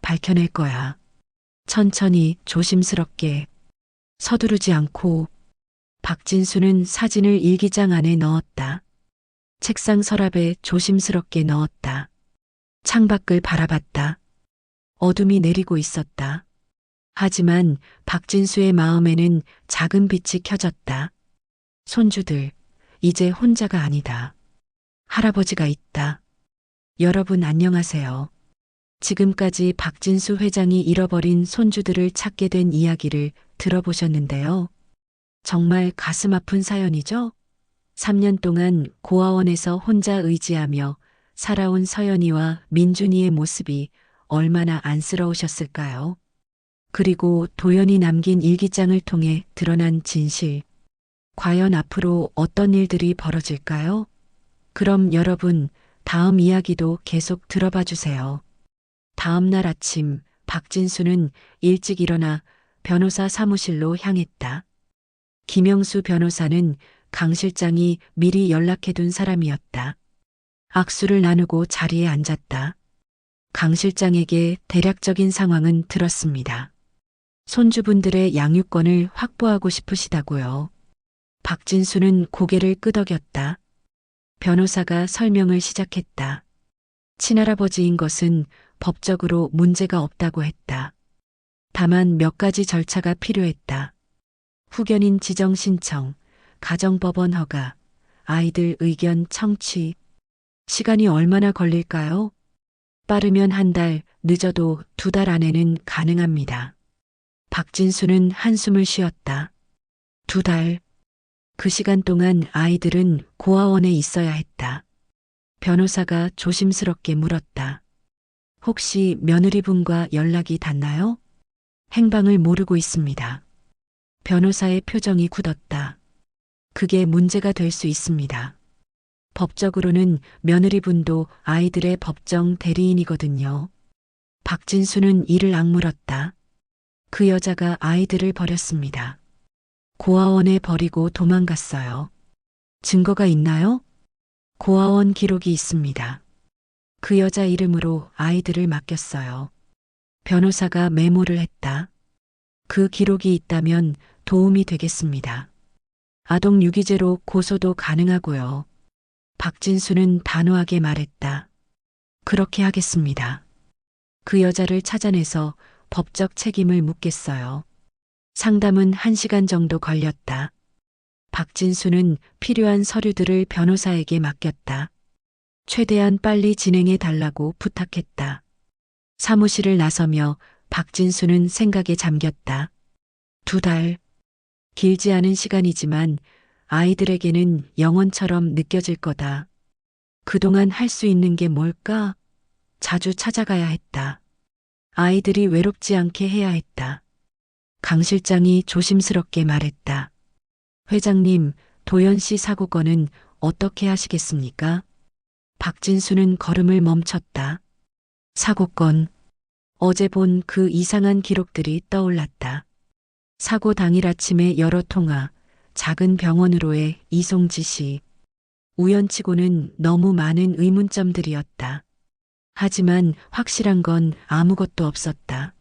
밝혀낼 거야. 천천히 조심스럽게 서두르지 않고. 박진수는 사진을 일기장 안에 넣었다. 책상 서랍에 조심스럽게 넣었다. 창밖을 바라봤다. 어둠이 내리고 있었다. 하지만 박진수의 마음에는 작은 빛이 켜졌다. 손주들, 이제 혼자가 아니다. 할아버지가 있다. 여러분 안녕하세요. 지금까지 박진수 회장이 잃어버린 손주들을 찾게 된 이야기를 들어보셨는데요. 정말 가슴 아픈 사연이죠? 3년 동안 고아원에서 혼자 의지하며 살아온 서연이와 민준이의 모습이 얼마나 안쓰러우셨을까요? 그리고 도연이 남긴 일기장을 통해 드러난 진실. 과연 앞으로 어떤 일들이 벌어질까요? 그럼 여러분, 다음 이야기도 계속 들어봐 주세요. 다음 날 아침, 박진수는 일찍 일어나 변호사 사무실로 향했다. 김영수 변호사는 강 실장이 미리 연락해둔 사람이었다. 악수를 나누고 자리에 앉았다. 강 실장에게 대략적인 상황은 들었습니다. 손주분들의 양육권을 확보하고 싶으시다고요. 박진수는 고개를 끄덕였다. 변호사가 설명을 시작했다. 친할아버지인 것은 법적으로 문제가 없다고 했다. 다만 몇 가지 절차가 필요했다. 후견인 지정 신청, 가정법원 허가, 아이들 의견 청취. 시간이 얼마나 걸릴까요? 빠르면 한 달, 늦어도 2달 안에는 가능합니다. 박진수는 한숨을 쉬었다. 2달. 그 시간 동안 아이들은 고아원에 있어야 했다. 변호사가 조심스럽게 물었다. 혹시 며느리분과 연락이 닿나요? 행방을 모르고 있습니다. 변호사의 표정이 굳었다. 그게 문제가 될 수 있습니다. 법적으로는 며느리분도 아이들의 법정 대리인이거든요. 박진수는 이를 악물었다. 그 여자가 아이들을 버렸습니다. 고아원에 버리고 도망갔어요. 증거가 있나요? 고아원 기록이 있습니다. 그 여자 이름으로 아이들을 맡겼어요. 변호사가 메모를 했다. 그 기록이 있다면 도움이 되겠습니다. 아동 유기죄로 고소도 가능하고요. 박진수는 단호하게 말했다. 그렇게 하겠습니다. 그 여자를 찾아내서 법적 책임을 묻겠어요. 상담은 1시간 정도 걸렸다. 박진수는 필요한 서류들을 변호사에게 맡겼다. 최대한 빨리 진행해 달라고 부탁했다. 사무실을 나서며 박진수는 생각에 잠겼다. 2달. 길지 않은 시간이지만 아이들에게는 영원처럼 느껴질 거다. 그동안 할 수 있는 게 뭘까? 자주 찾아가야 했다. 아이들이 외롭지 않게 해야 했다. 강 실장이 조심스럽게 말했다. 회장님, 도연 씨 사고 건은 어떻게 하시겠습니까? 박진수는 걸음을 멈췄다. 사고 건. 어제 본 그 이상한 기록들이 떠올랐다. 사고 당일 아침에 여러 통화, 작은 병원으로의 이송 지시. 우연치고는 너무 많은 의문점들이었다. 하지만 확실한 건 아무것도 없었다.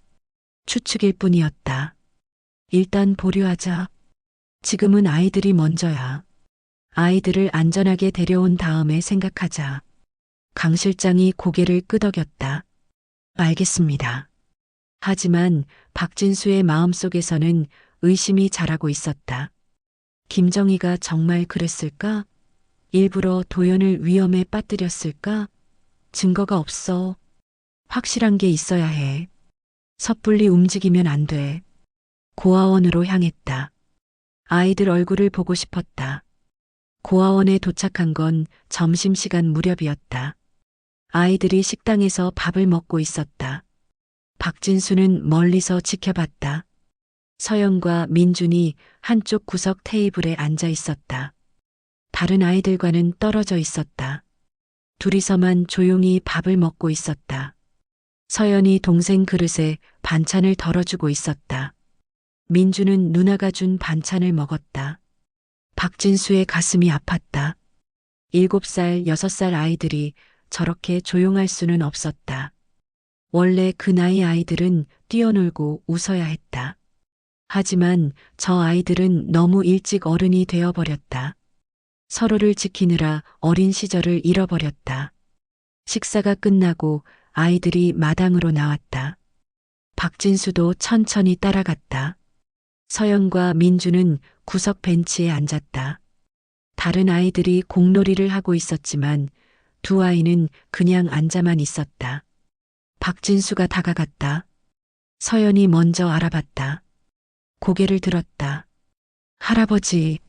추측일 뿐이었다. 일단 보류하자. 지금은 아이들이 먼저야. 아이들을 안전하게 데려온 다음에 생각하자. 강 실장이 고개를 끄덕였다. 알겠습니다. 하지만 박진수의 마음속에서는 의심이 자라고 있었다. 김정희가 정말 그랬을까? 일부러 도연을 위험에 빠뜨렸을까? 증거가 없어. 확실한 게 있어야 해. 섣불리 움직이면 안 돼. 고아원으로 향했다. 아이들 얼굴을 보고 싶었다. 고아원에 도착한 건 점심시간 무렵이었다. 아이들이 식당에서 밥을 먹고 있었다. 박진수는 멀리서 지켜봤다. 서연과 민준이 한쪽 구석 테이블에 앉아 있었다. 다른 아이들과는 떨어져 있었다. 둘이서만 조용히 밥을 먹고 있었다. 서연이 동생 그릇에 반찬을 덜어주고 있었다. 민주는 누나가 준 반찬을 먹었다. 박진수의 가슴이 아팠다. 7살, 6살 아이들이 저렇게 조용할 수는 없었다. 원래 그 나이 아이들은 뛰어놀고 웃어야 했다. 하지만 저 아이들은 너무 일찍 어른이 되어버렸다. 서로를 지키느라 어린 시절을 잃어버렸다. 식사가 끝나고 아이들이 마당으로 나왔다. 박진수도 천천히 따라갔다. 서연과 민주는 구석 벤치에 앉았다. 다른 아이들이 공놀이를 하고 있었지만 두 아이는 그냥 앉아만 있었다. 박진수가 다가갔다. 서연이 먼저 알아봤다. 고개를 들었다. 할아버지.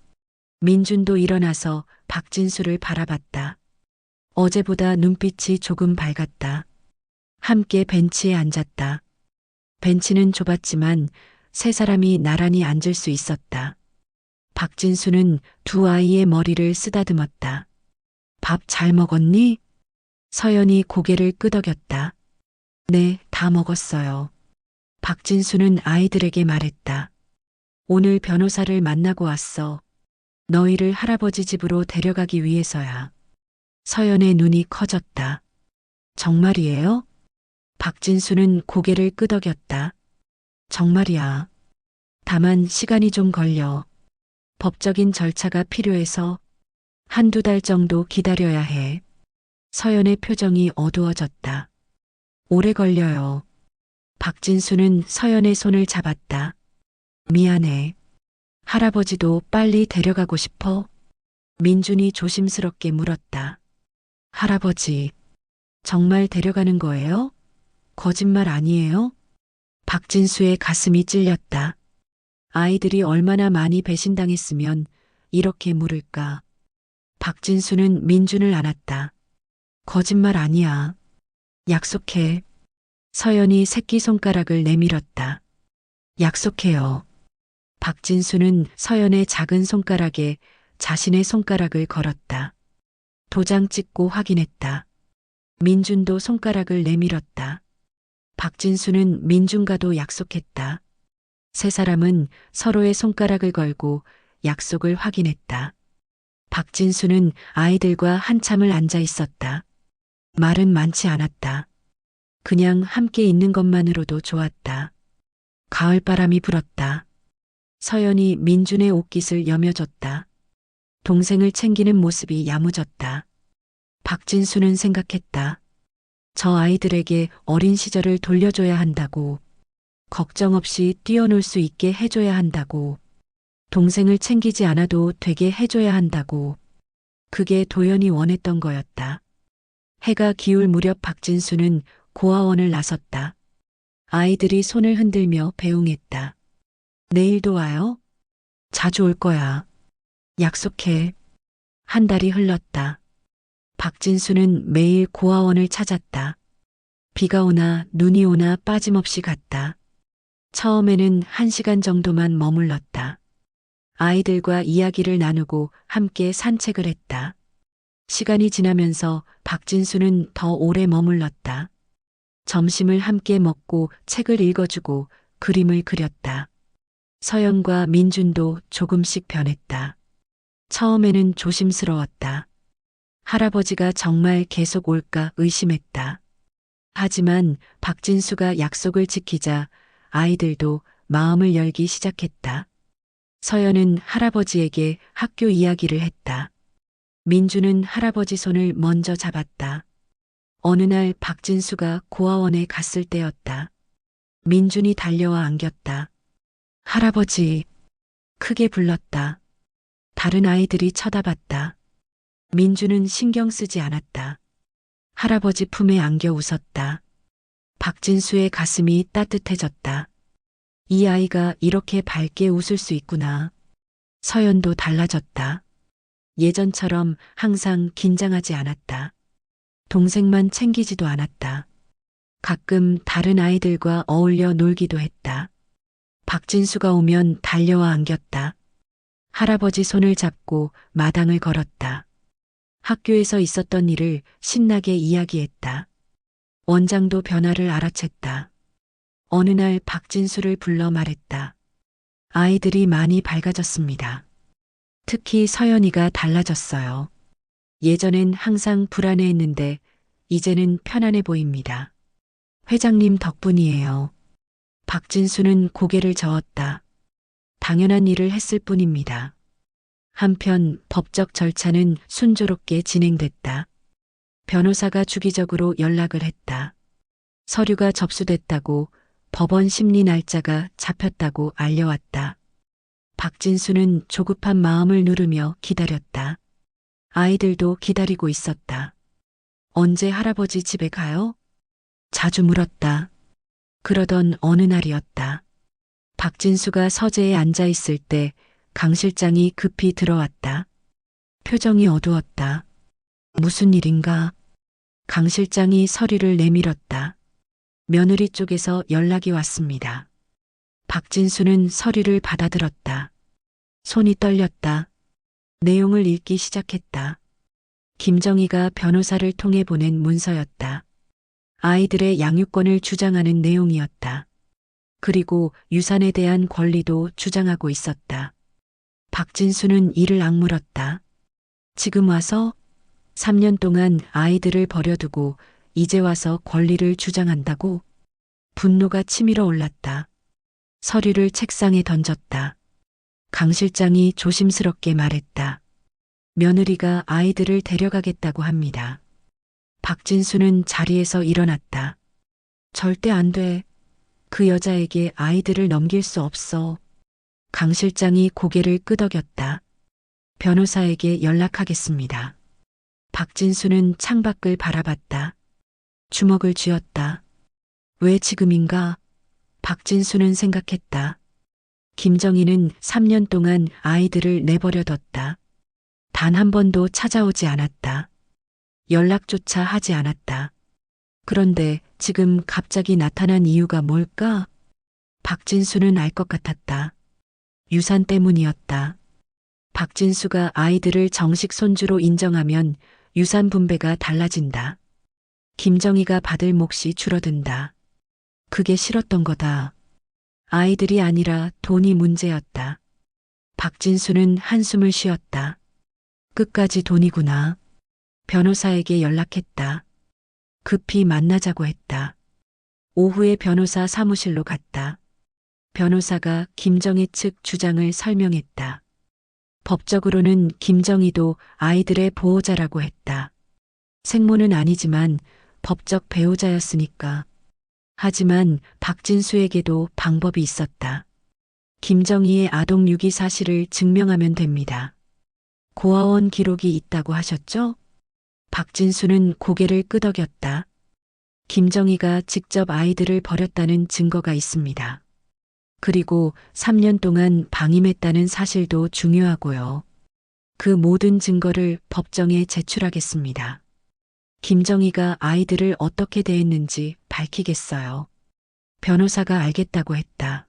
민준도 일어나서 박진수를 바라봤다. 어제보다 눈빛이 조금 밝았다. 함께 벤치에 앉았다. 벤치는 좁았지만 세 사람이 나란히 앉을 수 있었다. 박진수는 두 아이의 머리를 쓰다듬었다. 밥 잘 먹었니? 서연이 고개를 끄덕였다. 네, 다 먹었어요. 박진수는 아이들에게 말했다. 오늘 변호사를 만나고 왔어. 너희를 할아버지 집으로 데려가기 위해서야. 서연의 눈이 커졌다. 정말이에요? 박진수는 고개를 끄덕였다. 정말이야. 다만 시간이 좀 걸려. 법적인 절차가 필요해서 한두 달 정도 기다려야 해. 서연의 표정이 어두워졌다. 오래 걸려요. 박진수는 서연의 손을 잡았다. 미안해. 할아버지도 빨리 데려가고 싶어? 민준이 조심스럽게 물었다. 할아버지, 정말 데려가는 거예요? 거짓말 아니에요? 박진수의 가슴이 찔렸다. 아이들이 얼마나 많이 배신당했으면 이렇게 물을까. 박진수는 민준을 안았다. 거짓말 아니야. 약속해. 서연이 새끼손가락을 내밀었다. 약속해요. 박진수는 서연의 작은 손가락에 자신의 손가락을 걸었다. 도장 찍고 확인했다. 민준도 손가락을 내밀었다. 박진수는 민준과도 약속했다. 세 사람은 서로의 손가락을 걸고 약속을 확인했다. 박진수는 아이들과 한참을 앉아 있었다. 말은 많지 않았다. 그냥 함께 있는 것만으로도 좋았다. 가을바람이 불었다. 서연이 민준의 옷깃을 여며줬다. 동생을 챙기는 모습이 야무졌다. 박진수는 생각했다. 저 아이들에게 어린 시절을 돌려줘야 한다고. 걱정 없이 뛰어놀 수 있게 해줘야 한다고. 동생을 챙기지 않아도 되게 해줘야 한다고. 그게 도연이 원했던 거였다. 해가 기울 무렵 박진수는 고아원을 나섰다. 아이들이 손을 흔들며 배웅했다. 내일도 와요? 자주 올 거야. 약속해. 한 달이 흘렀다. 박진수는 매일 고아원을 찾았다. 비가 오나 눈이 오나 빠짐없이 갔다. 처음에는 1시간 정도만 머물렀다. 아이들과 이야기를 나누고 함께 산책을 했다. 시간이 지나면서 박진수는 더 오래 머물렀다. 점심을 함께 먹고 책을 읽어주고 그림을 그렸다. 서연과 민준도 조금씩 변했다. 처음에는 조심스러웠다. 할아버지가 정말 계속 올까 의심했다. 하지만 박진수가 약속을 지키자 아이들도 마음을 열기 시작했다. 서연은 할아버지에게 학교 이야기를 했다. 민주는 할아버지 손을 먼저 잡았다. 어느 날 박진수가 고아원에 갔을 때였다. 민준이 달려와 안겼다. 할아버지, 크게 불렀다. 다른 아이들이 쳐다봤다. 민주는 신경 쓰지 않았다. 할아버지 품에 안겨 웃었다. 박진수의 가슴이 따뜻해졌다. 이 아이가 이렇게 밝게 웃을 수 있구나. 서연도 달라졌다. 예전처럼 항상 긴장하지 않았다. 동생만 챙기지도 않았다. 가끔 다른 아이들과 어울려 놀기도 했다. 박진수가 오면 달려와 안겼다. 할아버지 손을 잡고 마당을 걸었다. 학교에서 있었던 일을 신나게 이야기했다. 원장도 변화를 알아챘다. 어느 날 박진수를 불러 말했다. 아이들이 많이 밝아졌습니다. 특히 서연이가 달라졌어요. 예전엔 항상 불안해했는데 이제는 편안해 보입니다. 회장님 덕분이에요. 박진수는 고개를 저었다. 당연한 일을 했을 뿐입니다. 한편 법적 절차는 순조롭게 진행됐다. 변호사가 주기적으로 연락을 했다. 서류가 접수됐다고, 법원 심리 날짜가 잡혔다고 알려왔다. 박진수는 조급한 마음을 누르며 기다렸다. 아이들도 기다리고 있었다. 언제 할아버지 집에 가요? 자주 물었다. 그러던 어느 날이었다. 박진수가 서재에 앉아 있을 때 강 실장이 급히 들어왔다. 표정이 어두웠다. 무슨 일인가? 강 실장이 서류를 내밀었다. 며느리 쪽에서 연락이 왔습니다. 박진수는 서류를 받아들었다. 손이 떨렸다. 내용을 읽기 시작했다. 김정희가 변호사를 통해 보낸 문서였다. 아이들의 양육권을 주장하는 내용이었다. 그리고 유산에 대한 권리도 주장하고 있었다. 박진수는 이를 악물었다. 지금 와서 3년 동안 아이들을 버려두고 이제 와서 권리를 주장한다고? 분노가 치밀어 올랐다. 서류를 책상에 던졌다. 강 실장이 조심스럽게 말했다. 며느리가 아이들을 데려가겠다고 합니다. 박진수는 자리에서 일어났다. 절대 안 돼. 그 여자에게 아이들을 넘길 수 없어. 강 실장이 고개를 끄덕였다. 변호사에게 연락하겠습니다. 박진수는 창밖을 바라봤다. 주먹을 쥐었다. 왜 지금인가? 박진수는 생각했다. 김정희는 3년 동안 아이들을 내버려뒀다. 단 한 번도 찾아오지 않았다. 연락조차 하지 않았다. 그런데 지금 갑자기 나타난 이유가 뭘까? 박진수는 알 것 같았다. 유산 때문이었다. 박진수가 아이들을 정식 손주로 인정하면 유산 분배가 달라진다. 김정희가 받을 몫이 줄어든다. 그게 싫었던 거다. 아이들이 아니라 돈이 문제였다. 박진수는 한숨을 쉬었다. 끝까지 돈이구나. 변호사에게 연락했다. 급히 만나자고 했다. 오후에 변호사 사무실로 갔다. 변호사가 김정희 측 주장을 설명했다. 법적으로는 김정희도 아이들의 보호자라고 했다. 생모는 아니지만 법적 배우자였으니까. 하지만 박진수에게도 방법이 있었다. 김정희의 아동 유기 사실을 증명하면 됩니다. 고아원 기록이 있다고 하셨죠? 박진수는 고개를 끄덕였다. 김정희가 직접 아이들을 버렸다는 증거가 있습니다. 그리고 3년 동안 방임했다는 사실도 중요하고요. 그 모든 증거를 법정에 제출하겠습니다. 김정희가 아이들을 어떻게 대했는지 밝히겠어요. 변호사가 알겠다고 했다.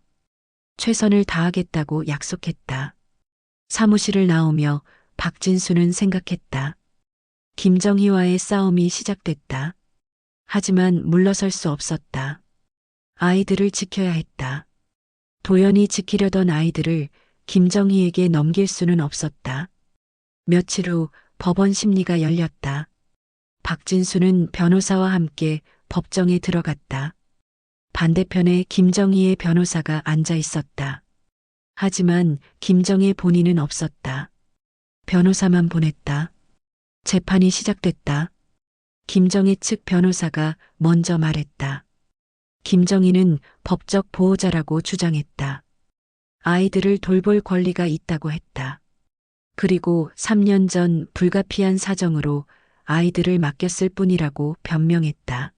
최선을 다하겠다고 약속했다. 사무실을 나오며 박진수는 생각했다. 김정희와의 싸움이 시작됐다. 하지만 물러설 수 없었다. 아이들을 지켜야 했다. 도연히 지키려던 아이들을 김정희에게 넘길 수는 없었다. 며칠 후 법원 심리가 열렸다. 박진수는 변호사와 함께 법정에 들어갔다. 반대편에 김정희의 변호사가 앉아 있었다. 하지만 김정희 본인은 없었다. 변호사만 보냈다. 재판이 시작됐다. 김정희 측 변호사가 먼저 말했다. 김정희는 법적 보호자라고 주장했다. 아이들을 돌볼 권리가 있다고 했다. 그리고 3년 전 불가피한 사정으로 아이들을 맡겼을 뿐이라고 변명했다.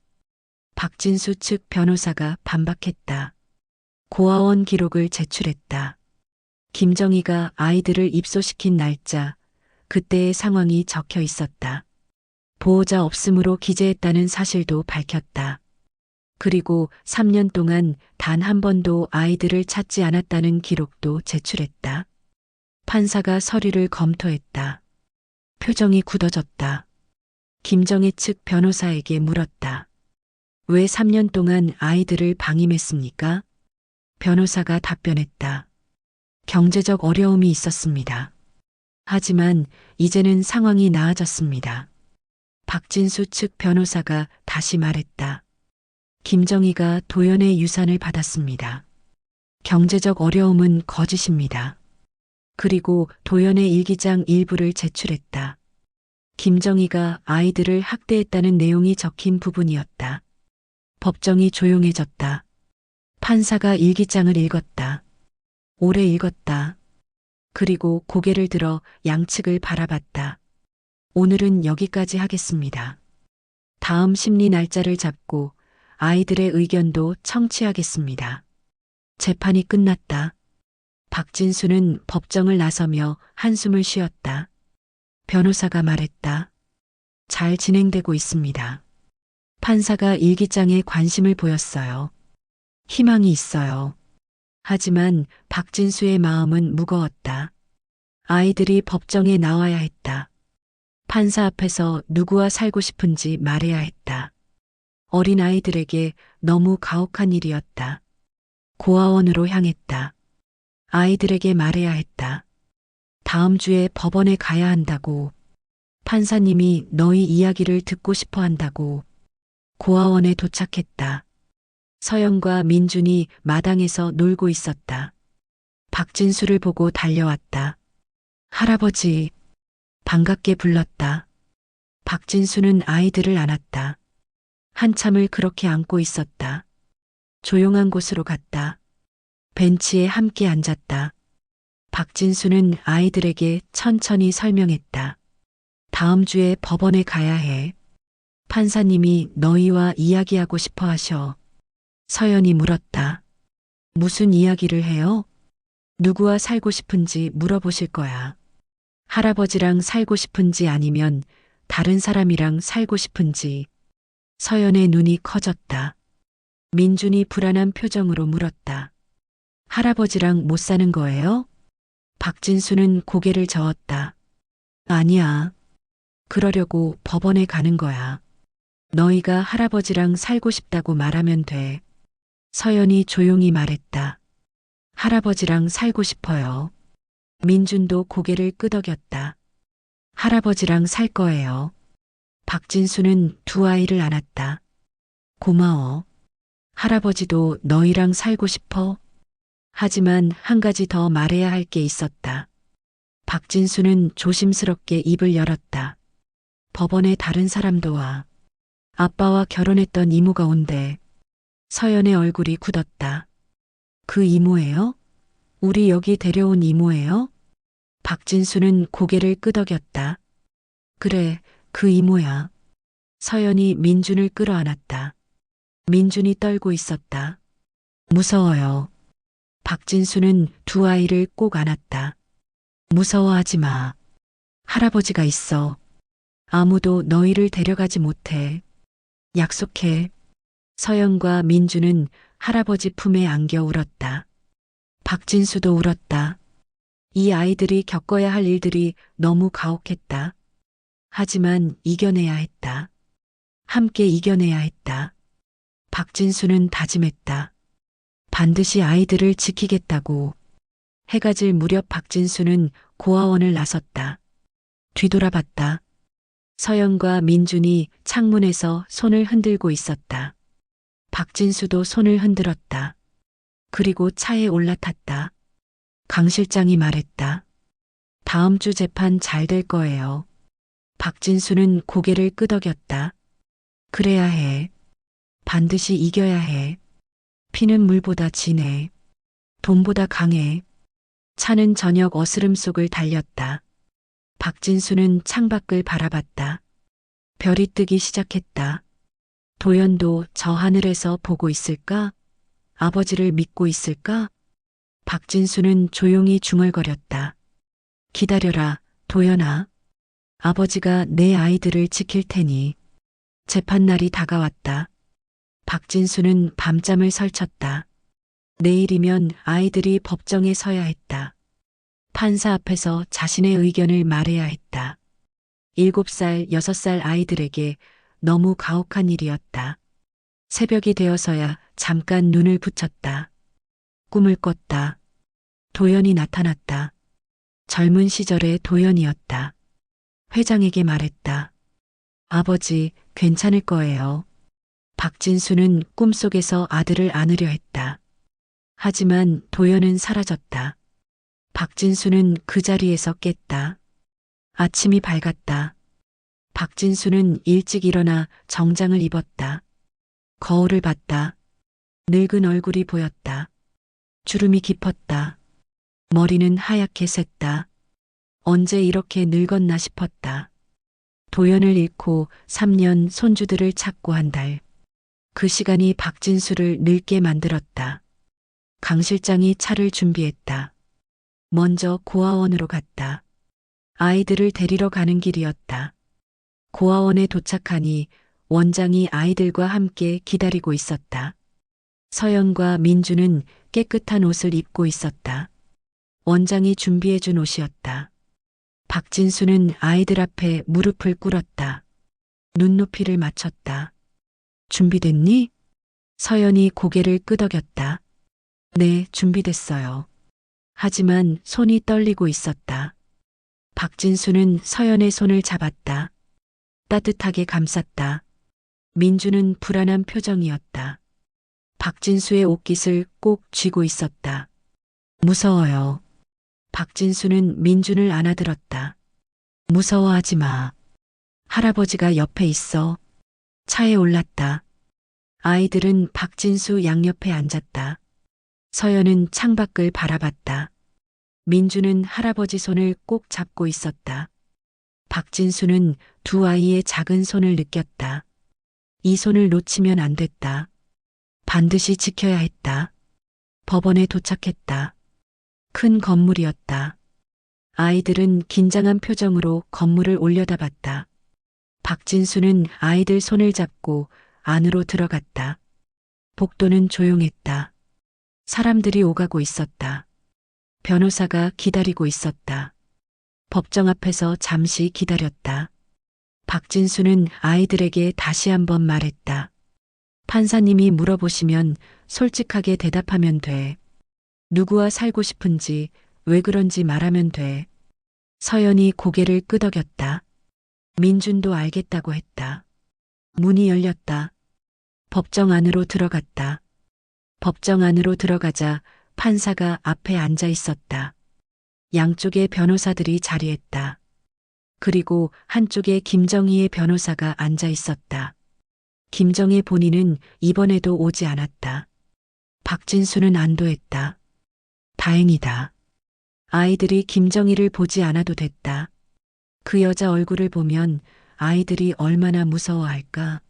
박진수 측 변호사가 반박했다. 고아원 기록을 제출했다. 김정희가 아이들을 입소시킨 날짜, 그때의 상황이 적혀 있었다. 보호자 없음으로 기재했다는 사실도 밝혔다. 그리고 3년 동안 단 한 번도 아이들을 찾지 않았다는 기록도 제출했다. 판사가 서류를 검토했다. 표정이 굳어졌다. 김정희 측 변호사에게 물었다. 왜 3년 동안 아이들을 방임했습니까? 변호사가 답변했다. 경제적 어려움이 있었습니다. 하지만 이제는 상황이 나아졌습니다. 박진수 측 변호사가 다시 말했다. 김정희가 도연의 유산을 받았습니다. 경제적 어려움은 거짓입니다. 그리고 도연의 일기장 일부를 제출했다. 김정희가 아이들을 학대했다는 내용이 적힌 부분이었다. 법정이 조용해졌다. 판사가 일기장을 읽었다. 오래 읽었다. 그리고 고개를 들어 양측을 바라봤다. 오늘은 여기까지 하겠습니다. 다음 심리 날짜를 잡고 아이들의 의견도 청취하겠습니다. 재판이 끝났다. 박진수는 법정을 나서며 한숨을 쉬었다. 변호사가 말했다. 잘 진행되고 있습니다. 판사가 일기장에 관심을 보였어요. 희망이 있어요. 하지만 박진수의 마음은 무거웠다. 아이들이 법정에 나와야 했다. 판사 앞에서 누구와 살고 싶은지 말해야 했다. 어린 아이들에게 너무 가혹한 일이었다. 고아원으로 향했다. 아이들에게 말해야 했다. 다음 주에 법원에 가야 한다고. 판사님이 너희 이야기를 듣고 싶어 한다고. 고아원에 도착했다. 서영과 민준이 마당에서 놀고 있었다. 박진수를 보고 달려왔다. 할아버지, 반갑게 불렀다. 박진수는 아이들을 안았다. 한참을 그렇게 안고 있었다. 조용한 곳으로 갔다. 벤치에 함께 앉았다. 박진수는 아이들에게 천천히 설명했다. 다음 주에 법원에 가야 해. 판사님이 너희와 이야기하고 싶어 하셔. 서연이 물었다. 무슨 이야기를 해요? 누구와 살고 싶은지 물어보실 거야. 할아버지랑 살고 싶은지 아니면 다른 사람이랑 살고 싶은지. 서연의 눈이 커졌다. 민준이 불안한 표정으로 물었다. 할아버지랑 못 사는 거예요? 박진수는 고개를 저었다. 아니야. 그러려고 법원에 가는 거야. 너희가 할아버지랑 살고 싶다고 말하면 돼. 서연이 조용히 말했다. 할아버지랑 살고 싶어요. 민준도 고개를 끄덕였다. 할아버지랑 살 거예요. 박진수는 두 아이를 안았다. 고마워. 할아버지도 너희랑 살고 싶어? 하지만 한 가지 더 말해야 할 게 있었다. 박진수는 조심스럽게 입을 열었다. 법원에 다른 사람도 와. 아빠와 결혼했던 이모가 온대. 서연의 얼굴이 굳었다. 그 이모예요? 우리 여기 데려온 이모예요? 박진수는 고개를 끄덕였다. 그래, 그 이모야. 서연이 민준을 끌어안았다. 민준이 떨고 있었다. 무서워요. 박진수는 두 아이를 꼭 안았다. 무서워하지 마. 할아버지가 있어. 아무도 너희를 데려가지 못해. 약속해. 서연과 민준은 할아버지 품에 안겨 울었다. 박진수도 울었다. 이 아이들이 겪어야 할 일들이 너무 가혹했다. 하지만 이겨내야 했다. 함께 이겨내야 했다. 박진수는 다짐했다. 반드시 아이들을 지키겠다고. 해가 질 무렵 박진수는 고아원을 나섰다. 뒤돌아봤다. 서연과 민준이 창문에서 손을 흔들고 있었다. 박진수도 손을 흔들었다. 그리고 차에 올라탔다. 강 실장이 말했다. 다음 주 재판 잘 될 거예요. 박진수는 고개를 끄덕였다. 그래야 해. 반드시 이겨야 해. 피는 물보다 진해. 돈보다 강해. 차는 저녁 어스름 속을 달렸다. 박진수는 창밖을 바라봤다. 별이 뜨기 시작했다. 도연도 저 하늘에서 보고 있을까? 아버지를 믿고 있을까? 박진수는 조용히 중얼거렸다. 기다려라, 도연아. 아버지가 내 아이들을 지킬 테니. 재판날이 다가왔다. 박진수는 밤잠을 설쳤다. 내일이면 아이들이 법정에 서야 했다. 판사 앞에서 자신의 의견을 말해야 했다. 7살, 6살 아이들에게 너무 가혹한 일이었다. 새벽이 되어서야 잠깐 눈을 붙였다. 꿈을 꿨다. 도연이 나타났다. 젊은 시절의 도연이었다. 회장에게 말했다. 아버지, 괜찮을 거예요. 박진수는 꿈속에서 아들을 안으려 했다. 하지만 도연은 사라졌다. 박진수는 그 자리에서 깼다. 아침이 밝았다. 박진수는 일찍 일어나 정장을 입었다. 거울을 봤다. 늙은 얼굴이 보였다. 주름이 깊었다. 머리는 하얗게 샜다. 언제 이렇게 늙었나 싶었다. 도연을 잃고 3년 손주들을 찾고 한 달. 그 시간이 박진수를 늙게 만들었다. 강 실장이 차를 준비했다. 먼저 고아원으로 갔다. 아이들을 데리러 가는 길이었다. 고아원에 도착하니 원장이 아이들과 함께 기다리고 있었다. 서연과 민주는 깨끗한 옷을 입고 있었다. 원장이 준비해준 옷이었다. 박진수는 아이들 앞에 무릎을 꿇었다. 눈높이를 맞췄다. 준비됐니? 서연이 고개를 끄덕였다. 네, 준비됐어요. 하지만 손이 떨리고 있었다. 박진수는 서연의 손을 잡았다. 따뜻하게 감쌌다. 민주는 불안한 표정이었다. 박진수의 옷깃을 꼭 쥐고 있었다. 무서워요. 박진수는 민준을 안아들었다. 무서워하지 마. 할아버지가 옆에 있어. 차에 올랐다. 아이들은 박진수 양옆에 앉았다. 서연은 창밖을 바라봤다. 민주는 할아버지 손을 꼭 잡고 있었다. 박진수는 두 아이의 작은 손을 느꼈다. 이 손을 놓치면 안 됐다. 반드시 지켜야 했다. 법원에 도착했다. 큰 건물이었다. 아이들은 긴장한 표정으로 건물을 올려다봤다. 박진수는 아이들 손을 잡고 안으로 들어갔다. 복도는 조용했다. 사람들이 오가고 있었다. 변호사가 기다리고 있었다. 법정 앞에서 잠시 기다렸다. 박진수는 아이들에게 다시 한번 말했다. 판사님이 물어보시면 솔직하게 대답하면 돼. 누구와 살고 싶은지, 왜 그런지 말하면 돼. 서연이 고개를 끄덕였다. 민준도 알겠다고 했다. 문이 열렸다. 법정 안으로 들어갔다. 법정 안으로 들어가자 판사가 앞에 앉아 있었다. 양쪽의 변호사들이 자리했다. 그리고 한쪽에 김정희의 변호사가 앉아 있었다. 김정희 본인은 이번에도 오지 않았다. 박진수는 안도했다. 다행이다. 아이들이 김정희를 보지 않아도 됐다. 그 여자 얼굴을 보면 아이들이 얼마나 무서워할까.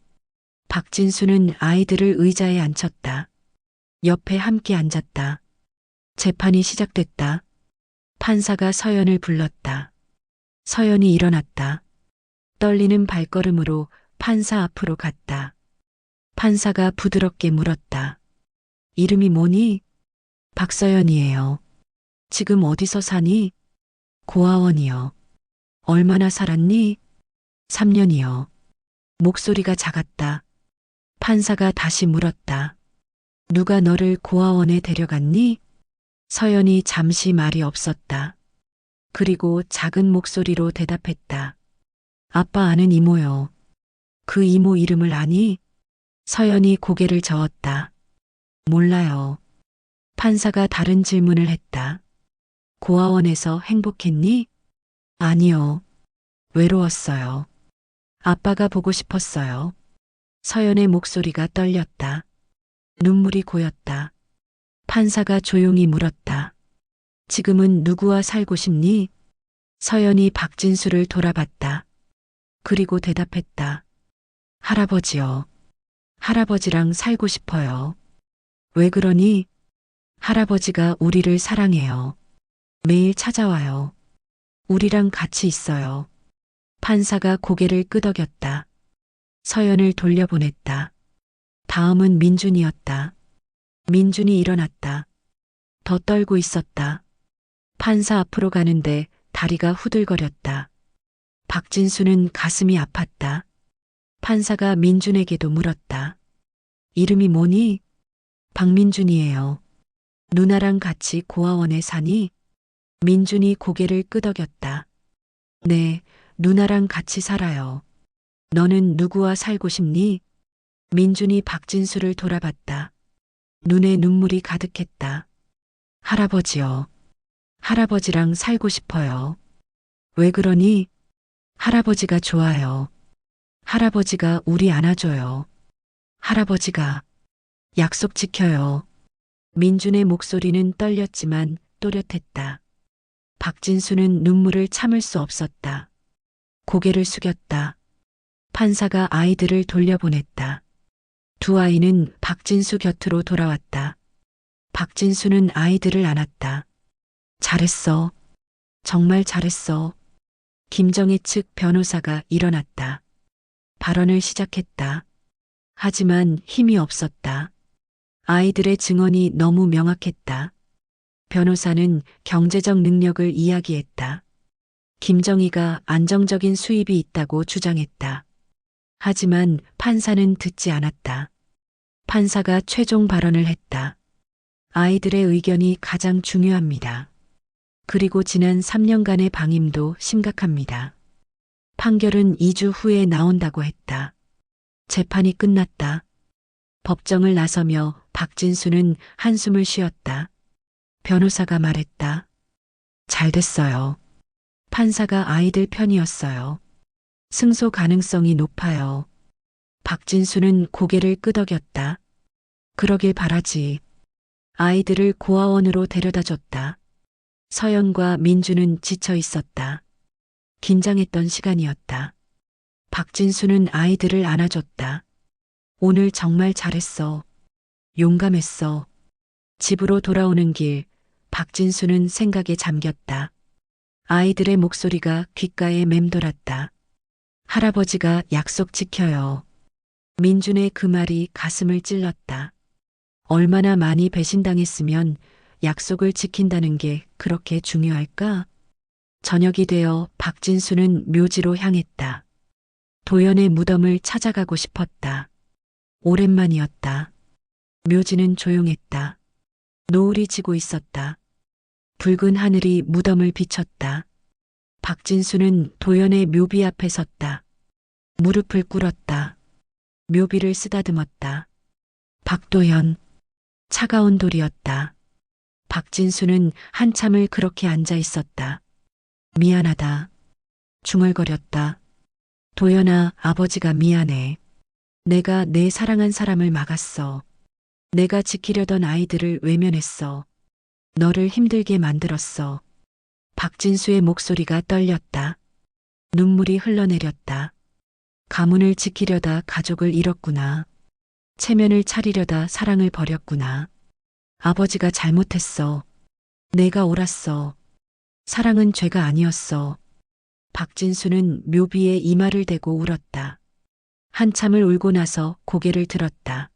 박진수는 아이들을 의자에 앉혔다. 옆에 함께 앉았다. 재판이 시작됐다. 판사가 서연을 불렀다. 서연이 일어났다. 떨리는 발걸음으로 판사 앞으로 갔다. 판사가 부드럽게 물었다. 이름이 뭐니? 박서연이에요. 지금 어디서 사니? 고아원이요. 얼마나 살았니? 3년이요. 목소리가 작았다. 판사가 다시 물었다. 누가 너를 고아원에 데려갔니? 서연이 잠시 말이 없었다. 그리고 작은 목소리로 대답했다. 아빠 아는 이모요. 그 이모 이름을 아니? 서연이 고개를 저었다. 몰라요. 판사가 다른 질문을 했다. 고아원에서 행복했니? 아니요. 외로웠어요. 아빠가 보고 싶었어요. 서연의 목소리가 떨렸다. 눈물이 고였다. 판사가 조용히 물었다. 지금은 누구와 살고 싶니? 서연이 박진수를 돌아봤다. 그리고 대답했다. 할아버지요. 할아버지랑 살고 싶어요. 왜 그러니? 할아버지가 우리를 사랑해요. 매일 찾아와요. 우리랑 같이 있어요. 판사가 고개를 끄덕였다. 서연을 돌려보냈다. 다음은 민준이었다. 민준이 일어났다. 더 떨고 있었다. 판사 앞으로 가는데 다리가 후들거렸다. 박진수는 가슴이 아팠다. 판사가 민준에게도 물었다. 이름이 뭐니? 박민준이에요. 누나랑 같이 고아원에 사니? 민준이 고개를 끄덕였다. 네, 누나랑 같이 살아요. 너는 누구와 살고 싶니? 민준이 박진수를 돌아봤다. 눈에 눈물이 가득했다. 할아버지요. 할아버지랑 살고 싶어요. 왜 그러니? 할아버지가 좋아요. 할아버지가 우리 안아줘요. 할아버지가 약속 지켜요. 민준의 목소리는 떨렸지만 또렷했다. 박진수는 눈물을 참을 수 없었다. 고개를 숙였다. 판사가 아이들을 돌려보냈다. 두 아이는 박진수 곁으로 돌아왔다. 박진수는 아이들을 안았다. 잘했어. 정말 잘했어. 김정혜 측 변호사가 일어났다. 발언을 시작했다. 하지만 힘이 없었다. 아이들의 증언이 너무 명확했다. 변호사는 경제적 능력을 이야기했다. 김정희가 안정적인 수입이 있다고 주장했다. 하지만 판사는 듣지 않았다. 판사가 최종 발언을 했다. 아이들의 의견이 가장 중요합니다. 그리고 지난 3년간의 방임도 심각합니다. 판결은 2주 후에 나온다고 했다. 재판이 끝났다. 법정을 나서며 박진수는 한숨을 쉬었다. 변호사가 말했다. 잘 됐어요. 판사가 아이들 편이었어요. 승소 가능성이 높아요. 박진수는 고개를 끄덕였다. 그러길 바라지. 아이들을 고아원으로 데려다 줬다. 서연과 민주는 지쳐 있었다. 긴장했던 시간이었다. 박진수는 아이들을 안아줬다. 오늘 정말 잘했어. 용감했어. 집으로 돌아오는 길, 박진수는 생각에 잠겼다. 아이들의 목소리가 귓가에 맴돌았다. 할아버지가 약속 지켜요. 민준의 그 말이 가슴을 찔렀다. 얼마나 많이 배신당했으면 약속을 지킨다는 게 그렇게 중요할까? 저녁이 되어 박진수는 묘지로 향했다. 도연의 무덤을 찾아가고 싶었다. 오랜만이었다. 묘지는 조용했다. 노을이 지고 있었다. 붉은 하늘이 무덤을 비췄다. 박진수는 도연의 묘비 앞에 섰다. 무릎을 꿇었다. 묘비를 쓰다듬었다. 박도연. 차가운 돌이었다. 박진수는 한참을 그렇게 앉아 있었다. 미안하다. 중얼거렸다. 도연아, 아버지가 미안해. 내가 내 사랑한 사람을 막았어. 내가 지키려던 아이들을 외면했어. 너를 힘들게 만들었어. 박진수의 목소리가 떨렸다. 눈물이 흘러내렸다. 가문을 지키려다 가족을 잃었구나. 체면을 차리려다 사랑을 버렸구나. 아버지가 잘못했어. 내가 옳았어. 사랑은 죄가 아니었어. 박진수는 묘비에 이마를 대고 울었다. 한참을 울고 나서 고개를 들었다.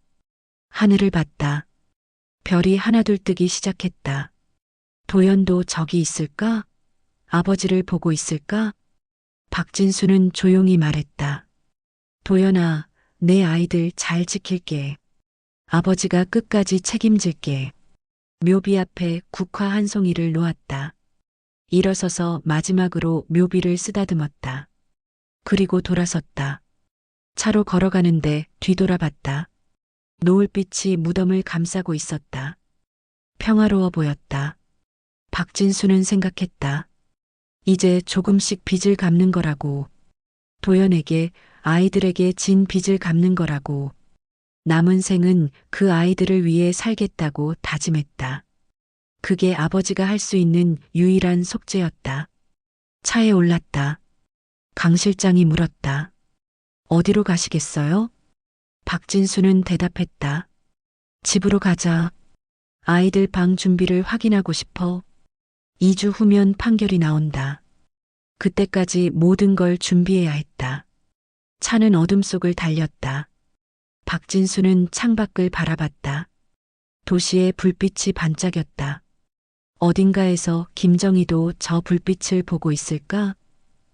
하늘을 봤다. 별이 하나둘 뜨기 시작했다. 도연도 저기 있을까? 아버지를 보고 있을까? 박진수는 조용히 말했다. 도연아, 내 아이들 잘 지킬게. 아버지가 끝까지 책임질게. 묘비 앞에 국화 한 송이를 놓았다. 일어서서 마지막으로 묘비를 쓰다듬었다. 그리고 돌아섰다. 차로 걸어가는데 뒤돌아봤다. 노을빛이 무덤을 감싸고 있었다. 평화로워 보였다. 박진수는 생각했다. 이제 조금씩 빚을 갚는 거라고. 도연에게, 아이들에게 진 빚을 갚는 거라고. 남은 생은 그 아이들을 위해 살겠다고 다짐했다. 그게 아버지가 할 수 있는 유일한 속죄였다. 차에 올랐다. 강 실장이 물었다. 어디로 가시겠어요? 박진수는 대답했다. 집으로 가자. 아이들 방 준비를 확인하고 싶어. 2주 후면 판결이 나온다. 그때까지 모든 걸 준비해야 했다. 차는 어둠 속을 달렸다. 박진수는 창밖을 바라봤다. 도시의 불빛이 반짝였다. 어딘가에서 김정희도 저 불빛을 보고 있을까?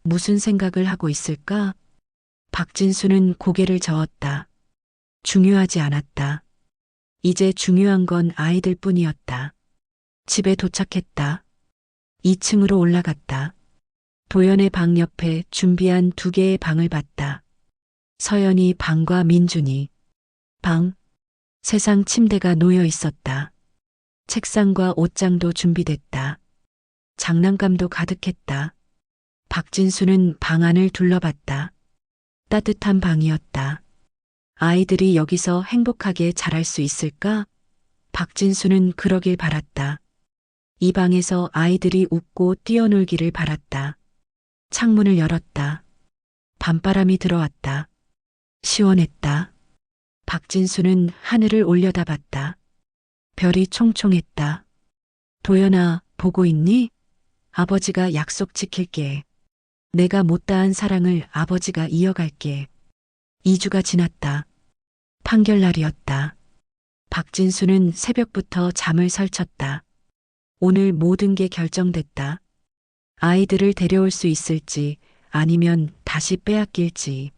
무슨 생각을 하고 있을까? 박진수는 고개를 저었다. 중요하지 않았다. 이제 중요한 건 아이들 뿐이었다. 집에 도착했다. 2층으로 올라갔다. 도연의 방 옆에 준비한 2개의 방을 봤다. 서연이 방과 민준이 방. 세상 침대가 놓여 있었다. 책상과 옷장도 준비됐다. 장난감도 가득했다. 박진수는 방 안을 둘러봤다. 따뜻한 방이었다. 아이들이 여기서 행복하게 자랄 수 있을까? 박진수는 그러길 바랐다. 이 방에서 아이들이 웃고 뛰어놀기를 바랐다. 창문을 열었다. 밤바람이 들어왔다. 시원했다. 박진수는 하늘을 올려다봤다. 별이 총총했다. 도연아, 보고 있니? 아버지가 약속 지킬게. 내가 못다한 사랑을 아버지가 이어갈게. 2주가 지났다. 판결날이었다. 박진수는 새벽부터 잠을 설쳤다. 오늘 모든 게 결정됐다. 아이들을 데려올 수 있을지 아니면 다시 빼앗길지.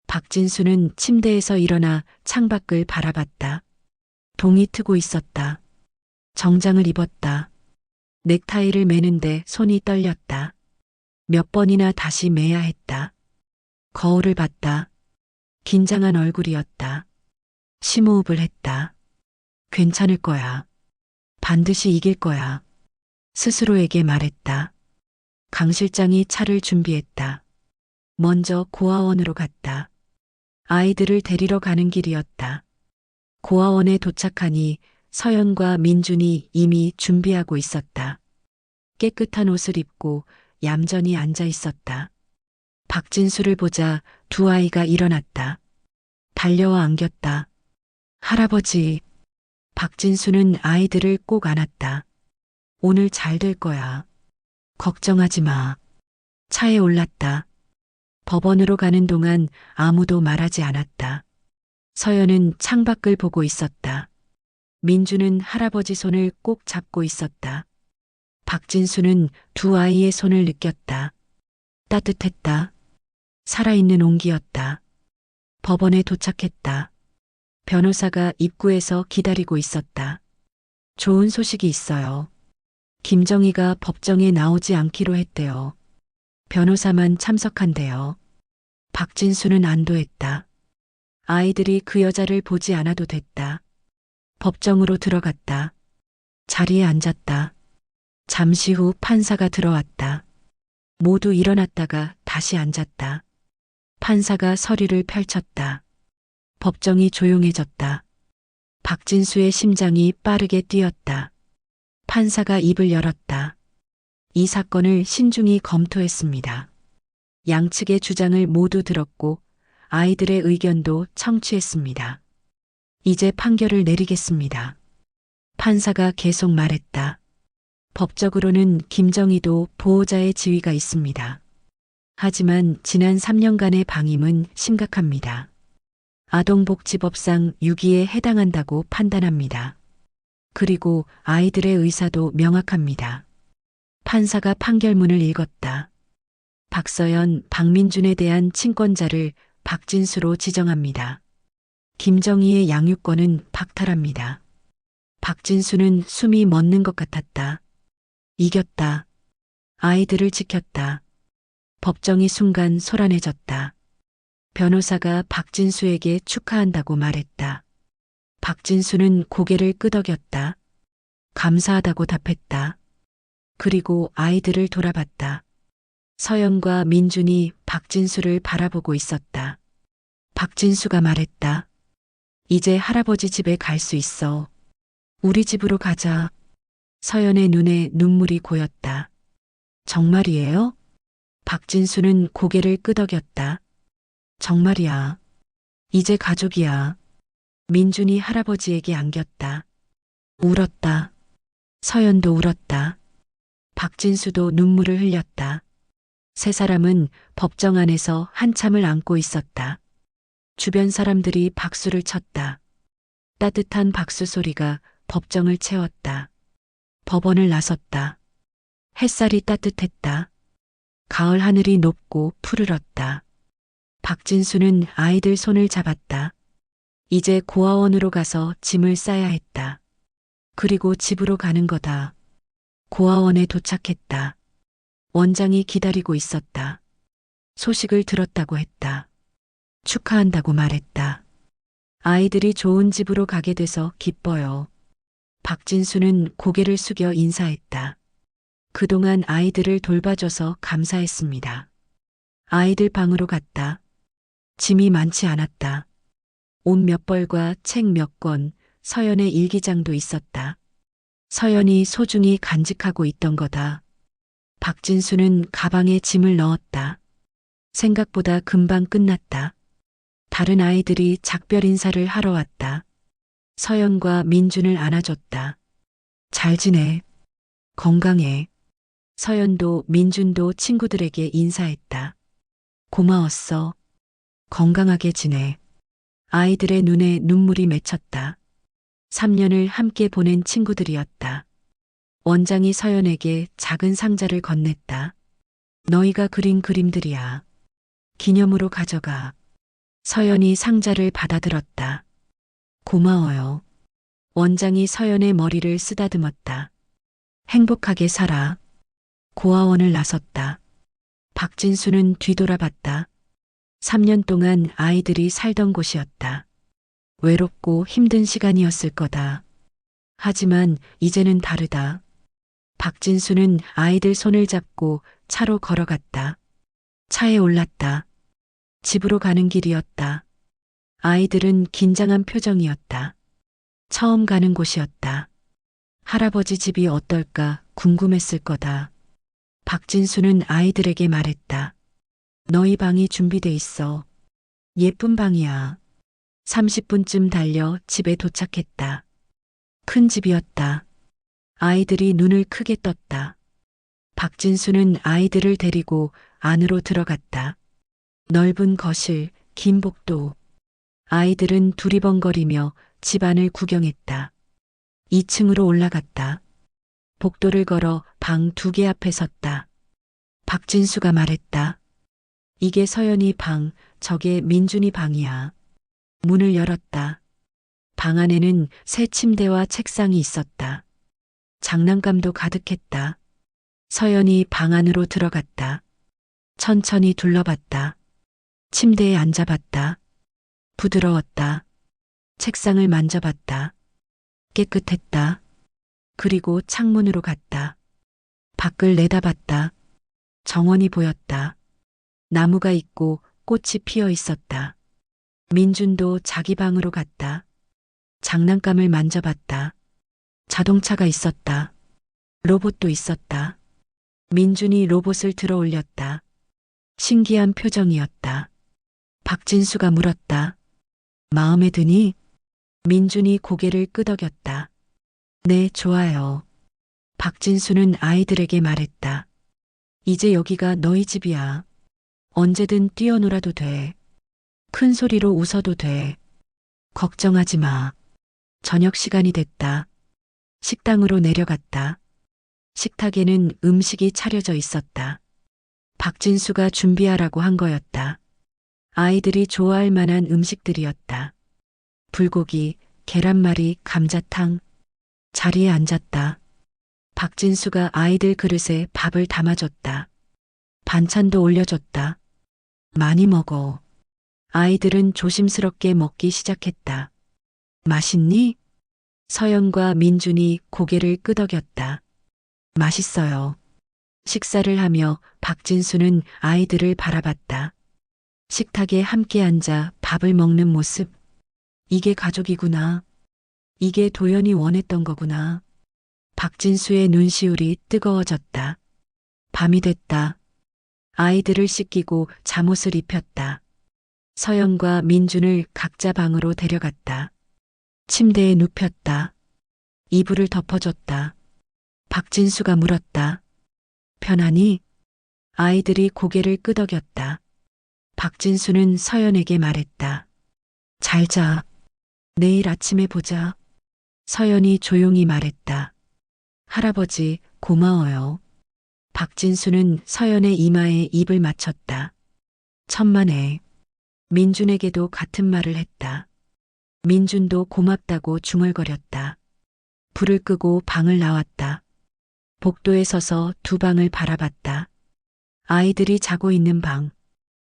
박진수는 침대에서 일어나 창밖을 바라봤다. 동이 트고 있었다. 정장을 입었다. 넥타이를 매는데 손이 떨렸다. 몇 번이나 다시 매야 했다. 거울을 봤다. 긴장한 얼굴이었다. 심호흡을 했다. 괜찮을 거야. 반드시 이길 거야. 스스로에게 말했다. 강 실장이 차를 준비했다. 먼저 고아원으로 갔다. 아이들을 데리러 가는 길이었다. 고아원에 도착하니 서연과 민준이 이미 준비하고 있었다. 깨끗한 옷을 입고 얌전히 앉아 있었다. 박진수를 보자 2아이가 일어났다. 달려와 안겼다. 할아버지. 박진수는 아이들을 꼭 안았다. 오늘 잘 될 거야. 걱정하지 마. 차에 올랐다. 법원으로 가는 동안 아무도 말하지 않았다. 서연은 창밖을 보고 있었다. 민주는 할아버지 손을 꼭 잡고 있었다. 박진수는 2아이의 손을 느꼈다. 따뜻했다. 살아있는 온기였다. 법원에 도착했다. 변호사가 입구에서 기다리고 있었다. 좋은 소식이 있어요. 김정희가 법정에 나오지 않기로 했대요. 변호사만 참석한대요. 박진수는 안도했다. 아이들이 그 여자를 보지 않아도 됐다. 법정으로 들어갔다. 자리에 앉았다. 잠시 후 판사가 들어왔다. 모두 일어났다가 다시 앉았다. 판사가 서류를 펼쳤다. 법정이 조용해졌다. 박진수의 심장이 빠르게 뛰었다. 판사가 입을 열었다. 이 사건을 신중히 검토했습니다. 양측의 주장을 모두 들었고 아이들의 의견도 청취했습니다. 이제 판결을 내리겠습니다. 판사가 계속 말했다. 법적으로는 김정희도 보호자의 지위가 있습니다. 하지만 지난 3년간의 방임은 심각합니다. 아동복지법상 유기에 해당한다고 판단합니다. 그리고 아이들의 의사도 명확합니다. 판사가 판결문을 읽었다. 박서연, 박민준에 대한 친권자를 박진수로 지정합니다. 김정희의 양육권은 박탈합니다. 박진수는 숨이 멎는 것 같았다. 이겼다. 아이들을 지켰다. 법정이 순간 소란해졌다. 변호사가 박진수에게 축하한다고 말했다. 박진수는 고개를 끄덕였다. 감사하다고 답했다. 그리고 아이들을 돌아봤다. 서연과 민준이 박진수를 바라보고 있었다. 박진수가 말했다. 이제 할아버지 집에 갈 수 있어. 우리 집으로 가자. 서연의 눈에 눈물이 고였다. 정말이에요? 박진수는 고개를 끄덕였다. 정말이야. 이제 가족이야. 민준이 할아버지에게 안겼다. 울었다. 서연도 울었다. 박진수도 눈물을 흘렸다. 세 사람은 법정 안에서 한참을 안고 있었다. 주변 사람들이 박수를 쳤다. 따뜻한 박수 소리가 법정을 채웠다. 법원을 나섰다. 햇살이 따뜻했다. 가을 하늘이 높고 푸르렀다. 박진수는 아이들 손을 잡았다. 이제 고아원으로 가서 짐을 싸야 했다. 그리고 집으로 가는 거다. 고아원에 도착했다. 원장이 기다리고 있었다. 소식을 들었다고 했다. 축하한다고 말했다. 아이들이 좋은 집으로 가게 돼서 기뻐요. 박진수는 고개를 숙여 인사했다. 그동안 아이들을 돌봐줘서 감사했습니다. 아이들 방으로 갔다. 짐이 많지 않았다. 옷 몇 벌과 책 몇 권, 서연의 일기장도 있었다. 서연이 소중히 간직하고 있던 거다. 박진수는 가방에 짐을 넣었다. 생각보다 금방 끝났다. 다른 아이들이 작별 인사를 하러 왔다. 서연과 민준을 안아줬다. 잘 지내. 건강해. 서연도 민준도 친구들에게 인사했다. 고마웠어. 건강하게 지내. 아이들의 눈에 눈물이 맺혔다. 3년을 함께 보낸 친구들이었다. 원장이 서연에게 작은 상자를 건넸다. 너희가 그린 그림들이야. 기념으로 가져가. 서연이 상자를 받아들었다. 고마워요. 원장이 서연의 머리를 쓰다듬었다. 행복하게 살아. 고아원을 나섰다. 박진수는 뒤돌아봤다. 3년 동안 아이들이 살던 곳이었다. 외롭고 힘든 시간이었을 거다. 하지만 이제는 다르다. 박진수는 아이들 손을 잡고 차로 걸어갔다. 차에 올랐다. 집으로 가는 길이었다. 아이들은 긴장한 표정이었다. 처음 가는 곳이었다. 할아버지 집이 어떨까 궁금했을 거다. 박진수는 아이들에게 말했다. 너희 방이 준비돼 있어. 예쁜 방이야. 30분쯤 달려 집에 도착했다. 큰 집이었다. 아이들이 눈을 크게 떴다. 박진수는 아이들을 데리고 안으로 들어갔다. 넓은 거실, 긴 복도. 아이들은 두리번거리며 집안을 구경했다. 2층으로 올라갔다. 복도를 걸어 방 2개 앞에 섰다. 박진수가 말했다. 이게 서연이 방, 저게 민준이 방이야. 문을 열었다. 방 안에는 새 침대와 책상이 있었다. 장난감도 가득했다. 서연이 방 안으로 들어갔다. 천천히 둘러봤다. 침대에 앉아봤다. 부드러웠다. 책상을 만져봤다. 깨끗했다. 그리고 창문으로 갔다. 밖을 내다봤다. 정원이 보였다. 나무가 있고 꽃이 피어 있었다. 민준도 자기 방으로 갔다. 장난감을 만져봤다. 자동차가 있었다. 로봇도 있었다. 민준이 로봇을 들어 올렸다. 신기한 표정이었다. 박진수가 물었다. 마음에 드니? 민준이 고개를 끄덕였다. 네, 좋아요. 박진수는 아이들에게 말했다. 이제 여기가 너희 집이야. 언제든 뛰어놀아도 돼. 큰 소리로 웃어도 돼. 걱정하지 마. 저녁 시간이 됐다. 식당으로 내려갔다. 식탁에는 음식이 차려져 있었다. 박진수가 준비하라고 한 거였다. 아이들이 좋아할 만한 음식들이었다. 불고기, 계란말이, 감자탕. 자리에 앉았다. 박진수가 아이들 그릇에 밥을 담아줬다. 반찬도 올려줬다. 많이 먹어. 아이들은 조심스럽게 먹기 시작했다. 맛있니? 서연과 민준이 고개를 끄덕였다. 맛있어요. 식사를 하며 박진수는 아이들을 바라봤다. 식탁에 함께 앉아 밥을 먹는 모습. 이게 가족이구나. 이게 도연이 원했던 거구나. 박진수의 눈시울이 뜨거워졌다. 밤이 됐다. 아이들을 씻기고 잠옷을 입혔다. 서연과 민준을 각자 방으로 데려갔다. 침대에 눕혔다. 이불을 덮어줬다. 박진수가 물었다. 편하니? 아이들이 고개를 끄덕였다. 박진수는 서연에게 말했다. 잘 자. 내일 아침에 보자. 서연이 조용히 말했다. 할아버지, 고마워요. 박진수는 서연의 이마에 입을 맞췄다. 천만에. 민준에게도 같은 말을 했다. 민준도 고맙다고 중얼거렸다. 불을 끄고 방을 나왔다. 복도에 서서 두 방을 바라봤다. 아이들이 자고 있는 방.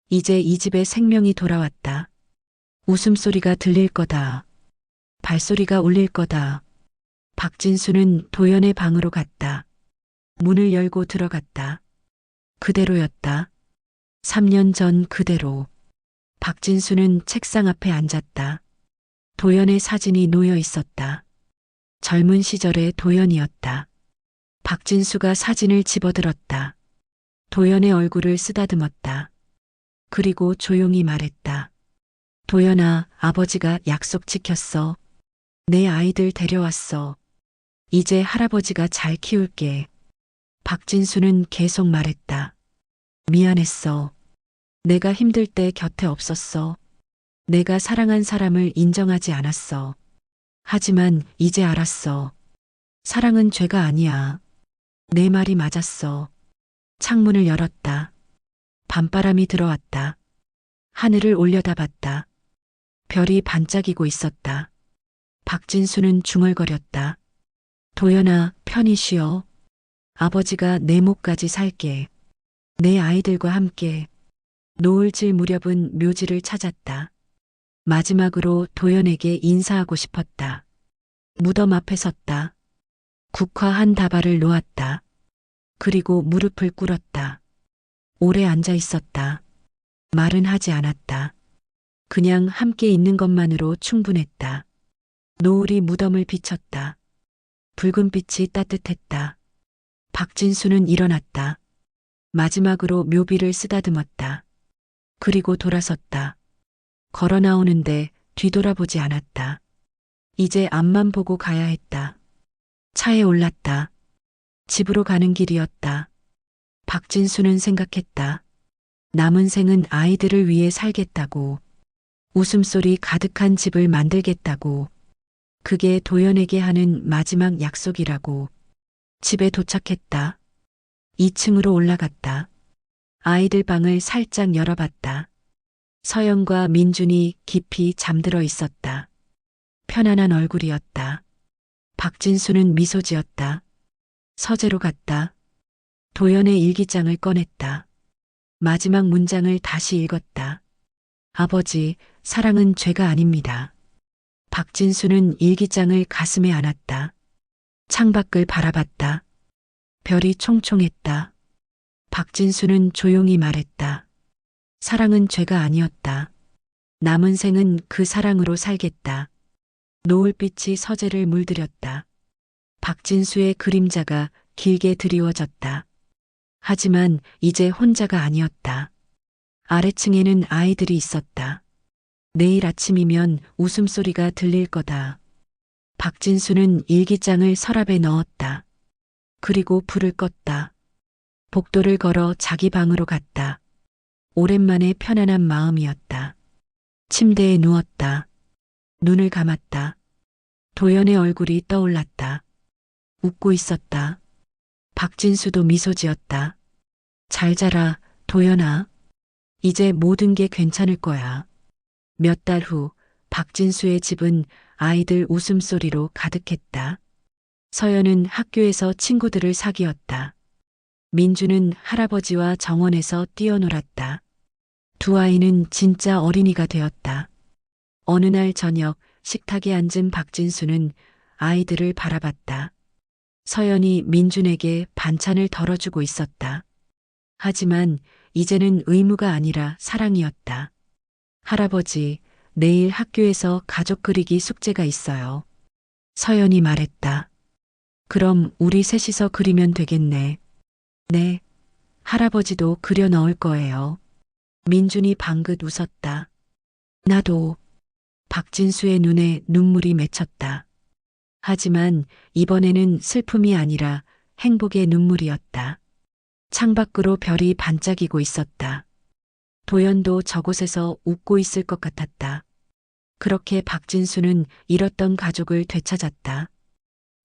이제 이 집에 생명이 돌아왔다. 웃음소리가 들릴 거다. 발소리가 울릴 거다. 박진수는 도연의 방으로 갔다. 문을 열고 들어갔다. 그대로였다. 3년 전 그대로. 박진수는 책상 앞에 앉았다. 도연의 사진이 놓여 있었다. 젊은 시절의 도연이었다. 박진수가 사진을 집어들었다. 도연의 얼굴을 쓰다듬었다. 그리고 조용히 말했다. 도연아, 아버지가 약속 지켰어. 내 아이들 데려왔어. 이제 할아버지가 잘 키울게. 박진수는 계속 말했다. 미안했어. 내가 힘들 때 곁에 없었어. 내가 사랑한 사람을 인정하지 않았어. 하지만 이제 알았어. 사랑은 죄가 아니야. 내 말이 맞았어. 창문을 열었다. 밤바람이 들어왔다. 하늘을 올려다봤다. 별이 반짝이고 있었다. 박진수는 중얼거렸다. 도연아, 편히 쉬어. 아버지가 내 목까지 살게. 내 아이들과 함께. 노을질 무렵은 묘지를 찾았다. 마지막으로 도연에게 인사하고 싶었다. 무덤 앞에 섰다. 국화 한 다발을 놓았다. 그리고 무릎을 꿇었다. 오래 앉아 있었다. 말은 하지 않았다. 그냥 함께 있는 것만으로 충분했다. 노을이 무덤을 비쳤다. 붉은 빛이 따뜻했다. 박진수는 일어났다. 마지막으로 묘비를 쓰다듬었다. 그리고 돌아섰다. 걸어 나오는데 뒤돌아보지 않았다. 이제 앞만 보고 가야 했다. 차에 올랐다. 집으로 가는 길이었다. 박진수는 생각했다. 남은 생은 아이들을 위해 살겠다고. 웃음소리 가득한 집을 만들겠다고. 그게 도연에게 하는 마지막 약속이라고. 집에 도착했다. 2층으로 올라갔다. 아이들 방을 살짝 열어봤다. 서연과 민준이 깊이 잠들어 있었다. 편안한 얼굴이었다. 박진수는 미소 지었다. 서재로 갔다. 도연의 일기장을 꺼냈다. 마지막 문장을 다시 읽었다. 아버지, 사랑은 죄가 아닙니다. 박진수는 일기장을 가슴에 안았다. 창밖을 바라봤다. 별이 총총했다. 박진수는 조용히 말했다. 사랑은 죄가 아니었다. 남은 생은 그 사랑으로 살겠다. 노을빛이 서재를 물들였다. 박진수의 그림자가 길게 드리워졌다. 하지만 이제 혼자가 아니었다. 아래층에는 아이들이 있었다. 내일 아침이면 웃음소리가 들릴 거다. 박진수는 일기장을 서랍에 넣었다. 그리고 불을 껐다. 복도를 걸어 자기 방으로 갔다. 오랜만에 편안한 마음이었다. 침대에 누웠다. 눈을 감았다. 도연의 얼굴이 떠올랐다. 웃고 있었다. 박진수도 미소 지었다. 잘 자라, 도연아. 이제 모든 게 괜찮을 거야. 몇 달 후 박진수의 집은 아이들 웃음소리로 가득했다. 서연은 학교에서 친구들을 사귀었다. 민주는 할아버지와 정원에서 뛰어놀았다. 두 아이는 진짜 어린이가 되었다. 어느 날 저녁 식탁에 앉은 박진수는 아이들을 바라봤다. 서연이 민준에게 반찬을 덜어주고 있었다. 하지만 이제는 의무가 아니라 사랑이었다. 할아버지, 내일 학교에서 가족 그리기 숙제가 있어요. 서연이 말했다. 그럼 우리 셋이서 그리면 되겠네. 네. 할아버지도 그려 넣을 거예요. 민준이 방긋 웃었다. 나도. 박진수의 눈에 눈물이 맺혔다. 하지만 이번에는 슬픔이 아니라 행복의 눈물이었다. 창밖으로 별이 반짝이고 있었다. 도연도 저곳에서 웃고 있을 것 같았다. 그렇게 박진수는 잃었던 가족을 되찾았다.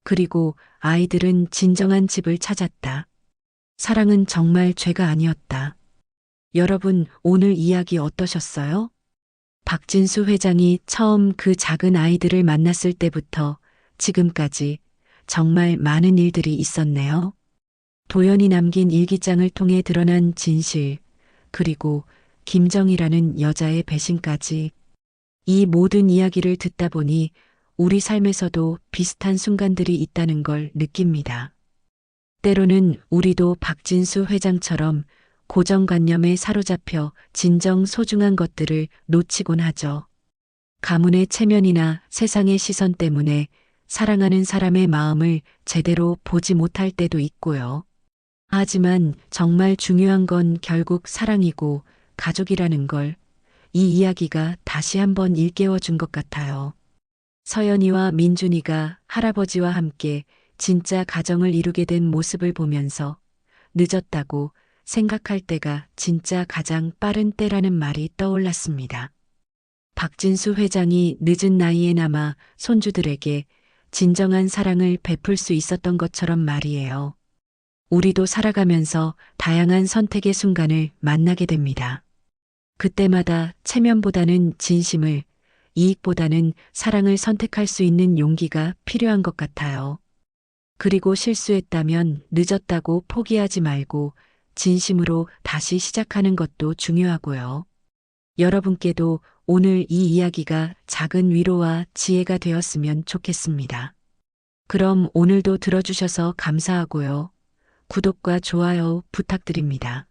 그리고 아이들은 진정한 집을 찾았다. 사랑은 정말 죄가 아니었다. 여러분, 오늘 이야기 어떠셨어요? 박진수 회장이 처음 그 작은 아이들을 만났을 때부터 지금까지 정말 많은 일들이 있었네요. 도연이 남긴 일기장을 통해 드러난 진실, 그리고 김정이라는 여자의 배신까지. 이 모든 이야기를 듣다 보니 우리 삶에서도 비슷한 순간들이 있다는 걸 느낍니다. 때로는 우리도 박진수 회장처럼 고정관념에 사로잡혀 진정 소중한 것들을 놓치곤 하죠. 가문의 체면이나 세상의 시선 때문에 사랑하는 사람의 마음을 제대로 보지 못할 때도 있고요. 하지만 정말 중요한 건 결국 사랑이고 가족이라는 걸 이 이야기가 다시 한번 일깨워 준 것 같아요. 서연이와 민준이가 할아버지와 함께 진짜 가정을 이루게 된 모습을 보면서 늦었다고 생각할 때가 진짜 가장 빠른 때라는 말이 떠올랐습니다. 박진수 회장이 늦은 나이에나마 손주들에게 진정한 사랑을 베풀 수 있었던 것처럼 말이에요. 우리도 살아가면서 다양한 선택의 순간을 만나게 됩니다. 그때마다 체면보다는 진심을, 이익보다는 사랑을 선택할 수 있는 용기가 필요한 것 같아요. 그리고 실수했다면 늦었다고 포기하지 말고 진심으로 다시 시작하는 것도 중요하고요. 여러분께도 오늘 이 이야기가 작은 위로와 지혜가 되었으면 좋겠습니다. 그럼 오늘도 들어주셔서 감사하고요. 구독과 좋아요 부탁드립니다.